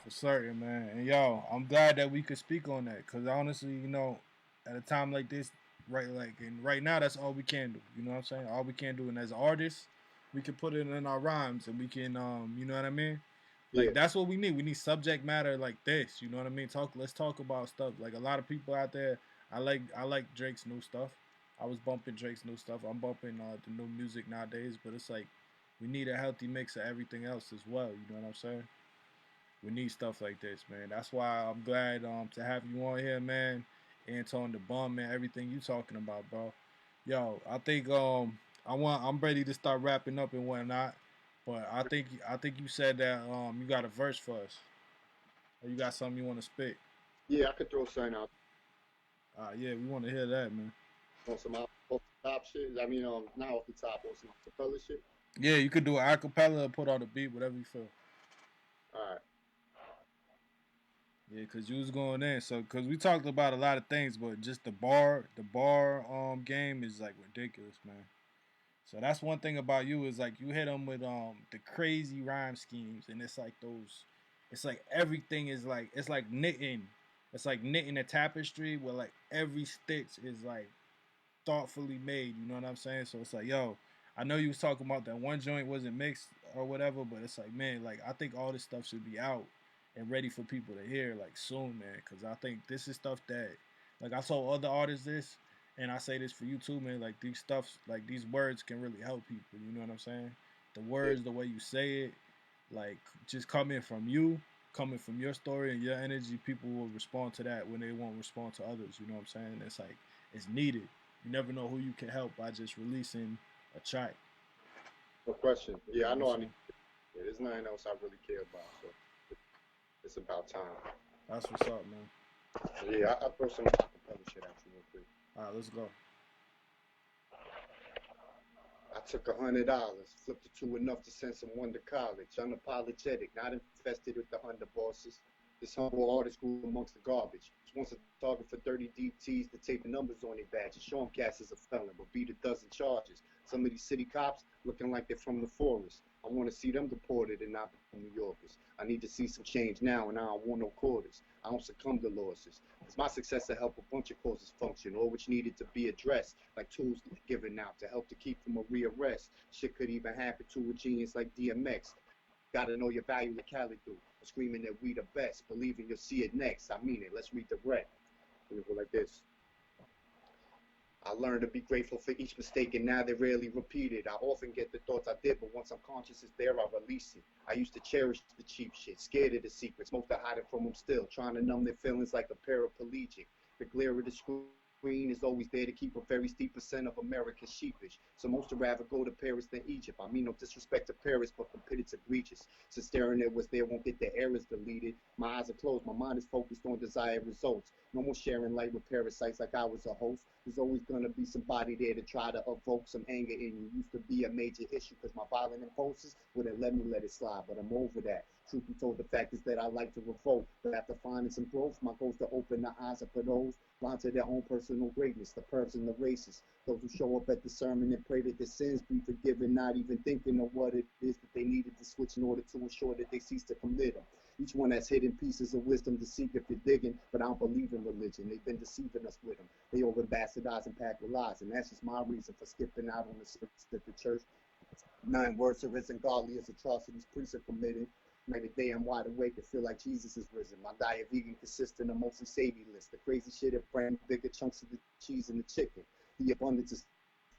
For certain, man. And yo, I'm glad that we could speak on that, because honestly, you know, at a time like this, right now, that's all we can do. You know what I'm saying? All we can do, and as artists, we can put it in our rhymes, and we can, you know what I mean? Like, that's what we need. We need subject matter like this. You know what I mean? Let's talk about stuff. Like, a lot of people out there, I like Drake's new stuff. I was bumping Drake's new stuff. I'm bumping the new music nowadays, but it's like we need a healthy mix of everything else as well. You know what I'm saying? We need stuff like this, man. That's why I'm glad to have you on here, man. Anton The Bum, man. Everything you talking about, bro. Yo, I think I'm ready to start wrapping up and whatnot. But I think you said that you got a verse for us, or you got something you want to spit. Yeah, I could throw something out. Yeah, we want to hear that, man. On some off the top shit. I mean, not off the top, on some acapella shit. Yeah, you could do an acapella or put on the beat, whatever you feel. All right. Yeah, cause you was going in, so cause we talked about a lot of things, but just the bar game is like ridiculous, man. So that's one thing about you is like you hit them with the crazy rhyme schemes, and it's like everything is like it's like knitting a tapestry where like every stitch is like thoughtfully made. You know what I'm saying? So it's like, yo, I know you was talking about that one joint wasn't mixed or whatever, but it's like, man, like I think all this stuff should be out and ready for people to hear like soon, man, because I think this is stuff that, like, I told other artists this, and I say this for you too, man, like these words can really help people. You know what I'm saying? The words, the way you say it, like just coming from your story and your energy, people will respond to that when they won't respond to others. You know what I'm saying? It's like, it's needed. You never know who you can help by just releasing a track. No question. Yeah, I know. There's nothing else I really care about, so it's about time. That's what's up, man. Yeah, I'll throw some acapella shit at you real quick. All right, let's go. I took $100, flipped it to enough to send someone to college. Unapologetic, not infested with the underbosses. This humble artist grew amongst the garbage. Just wants a target for 30 DTs to tape the numbers on their badges. Show them cast as a felon, but beat a dozen charges. Some of these city cops looking like they're from the forest. I want to see them deported and not become New Yorkers. I need to see some change now, and I don't want no quarters. I don't succumb to losses. It's my success to help a bunch of causes function, all which needed to be addressed, like tools given out to help to keep from a rearrest. Shit could even happen to a genius like DMX. Gotta know your value like Cali do. Screaming that we the best, believing you'll see it next. I mean it. Let's read the rep. Let me go like this. I learned to be grateful for each mistake, and now they're rarely repeated. I often get the thoughts I did, but once I'm conscious it's there, I release it. I used to cherish the cheap shit, scared of the secrets. Most are hiding from them still, trying to numb their feelings like a paraplegic. The glare of the screen is always there to keep a very steep percent of America sheepish. So most would rather go to Paris than Egypt. I mean no disrespect to Paris, but compared it's egregious. So staring at what's there won't get the errors deleted. My eyes are closed, my mind is focused on desired results. No more sharing light with parasites like I was a host. There's always gonna be somebody there to try to evoke some anger in you. Used to be a major issue because my violent impulses wouldn't let me let it slide, but I'm over that. Truth be told, the fact is that I like to revolt, but after finding some growth, my goal is to open the eyes up for those blind to their own personal greatness, the pervs and the racists, those who show up at the sermon and pray that their sins be forgiven, not even thinking of what it is that they needed to switch in order to ensure that they cease to commit them. Each one has hidden pieces of wisdom to seek if you're digging, but I don't believe in religion. They've been deceiving us with them. They over bastardize and pack with lies, and that's just my reason for skipping out on the service at the church. Nine words are risen godly as atrocities priests are committed. Night and day I'm wide awake and feel like Jesus is risen. My diet vegan consistent of mostly savvy list. The crazy shit of brand bigger chunks of the cheese and the chicken. The abundance is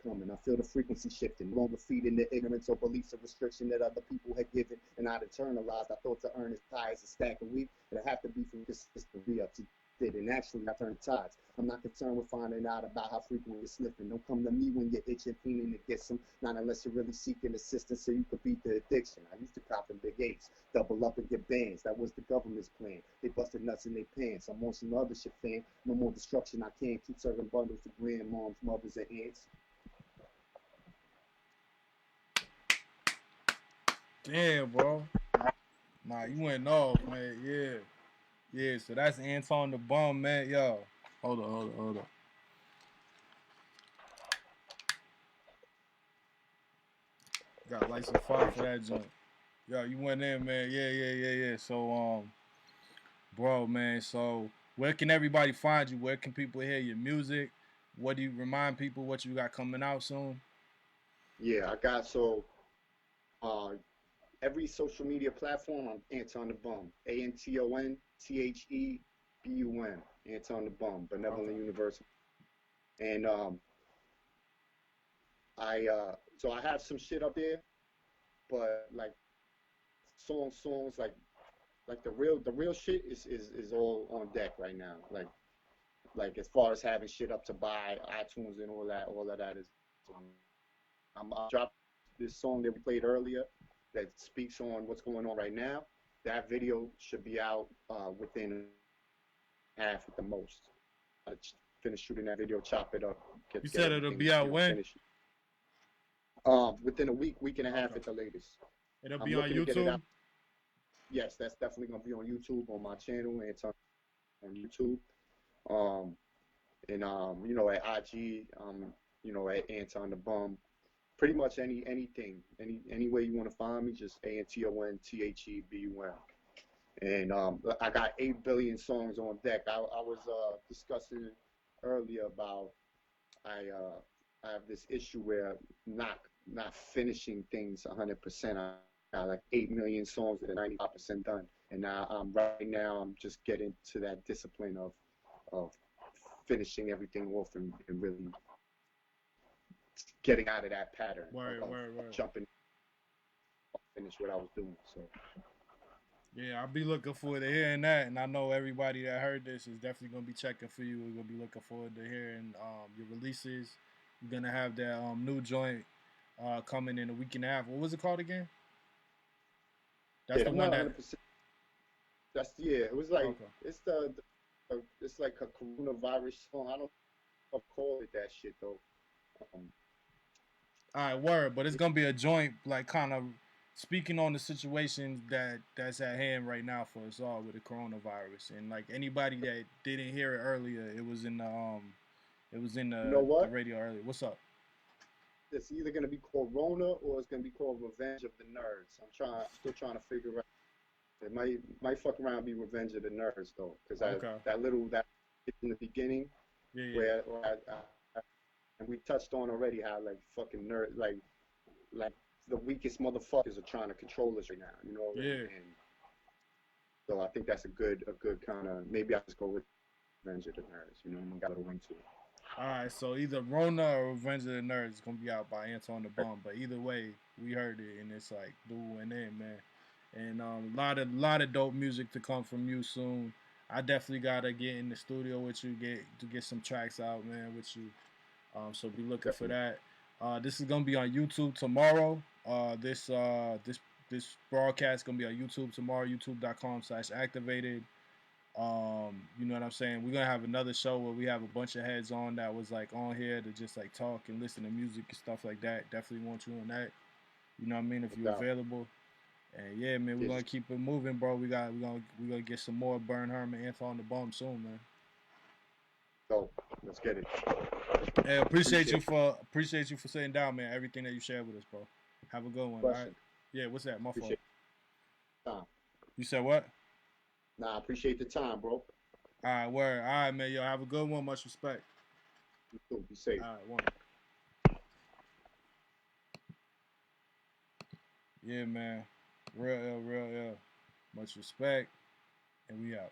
coming. I feel the frequency shifting. No longer feeding the ignorance or beliefs of restriction that other people had given and I'd internalized. I thought to earn as high as a stack of wheat. It'd have to be from consistency up to did, and actually I turned tides. I'm not concerned with finding out about how frequent you're sniffing. Don't come to me when you're itching, fiending to get some. Not unless you're really seeking assistance so you could beat the addiction. I used to cop in big eights, double up and get bands. That was the government's plan. They busted nuts in their pants. I'm on some other shit, fam. No more destruction. I can't keep serving bundles to grandmoms, mothers, and aunts. Damn, bro. Nah, you went off, man. Yeah. Yeah, so that's Anton the Bum, man. Yo. Hold on. Got lights and fire for that joint. Yo, you went in, man. Yeah. So, bro, man, so where can everybody find you? Where can people hear your music? What do you remind people what you got coming out soon? Yeah, I got uh every social media platform. I'm Anton the Bum. ANTONTHEBUM. Anton the Bum. Benevolent Okay. Universal. And so I have some shit up there, but like songs like the real shit is all on deck right now. Like as far as having shit up to buy, iTunes and all of that is. I dropped this song that we played earlier that speaks on what's going on right now. That video should be out within half at the most. I finish shooting that video, chop it up, You get said it'll everything be out when? finished. Within a week and a half at the latest. It'll I'm be on looking to get it YouTube? out. Yes, that's definitely gonna be on YouTube on my channel and it's on YouTube. Um, and at IG, at Anton the Bum. Pretty much any way you want to find me, just ANTONTHEBUM. And I got 8 billion songs on deck. I was discussing earlier about I have this issue where not finishing things 100%. I got like 8 million songs that are 95% done, and now right now I'm just getting to that discipline of finishing everything off and really getting out of that pattern Word. of jumping, finish what I was doing. So. Yeah, I'll be looking forward to hearing that, and I know everybody that heard this is definitely gonna be checking for you. We're gonna be looking forward to hearing your releases. You're gonna have that new joint coming in a week and a half. What was it called again? That's Yeah, the I'm one not that. 100%. It was like Okay. it's like a coronavirus song. I don't know if I'll call it that shit though. Um, All right, word. But it's gonna be a joint, like kind of speaking on the situation that's at hand right now for us all with the coronavirus, and like anybody that didn't hear it earlier, it was in you know the what? radio earlier. What's up? It's either gonna be called Rona or it's gonna be called Revenge of the Nerds. Still trying to figure out. It might fuck around and be Revenge of the Nerds though, because Okay. that in the beginning Yeah. where and we touched on already how like fucking nerd like the weakest motherfuckers are trying to control us right now, Yeah. and so I think that's a good kind of maybe I just go with Revenge of the Nerds, got a little into it. All right, so either Rona or Revenge of the Nerds is gonna be out by Anton The Bum, but either way, we heard it and it's like dude went in, man. And a lot of dope music to come from you soon. I definitely gotta get in the studio with you, get some tracks out, man, with you. So be looking for that. This is gonna be on YouTube tomorrow. This broadcast is gonna be on YouTube tomorrow. YouTube.com/activated. You know what I'm saying? We're gonna have another show where we have a bunch of heads on that was like on here to just like talk and listen to music and stuff like that. Definitely want you on that. You know what I mean? If you're available. And yeah, man, we're gonna keep it moving, bro. We're gonna get some more Burn Herm and Anton The Bum soon, man. So let's get it. Hey, appreciate you for sitting down, man. Everything that you shared with us, bro. Have a good one. All right. Yeah, what's that? My fault. Time. You said what? Nah, I appreciate the time, bro. All right, word. All right, man. Yo, have a good one. Much respect. You too. Be safe. All right, one. Yeah, man. Real ill. Much respect. And we out.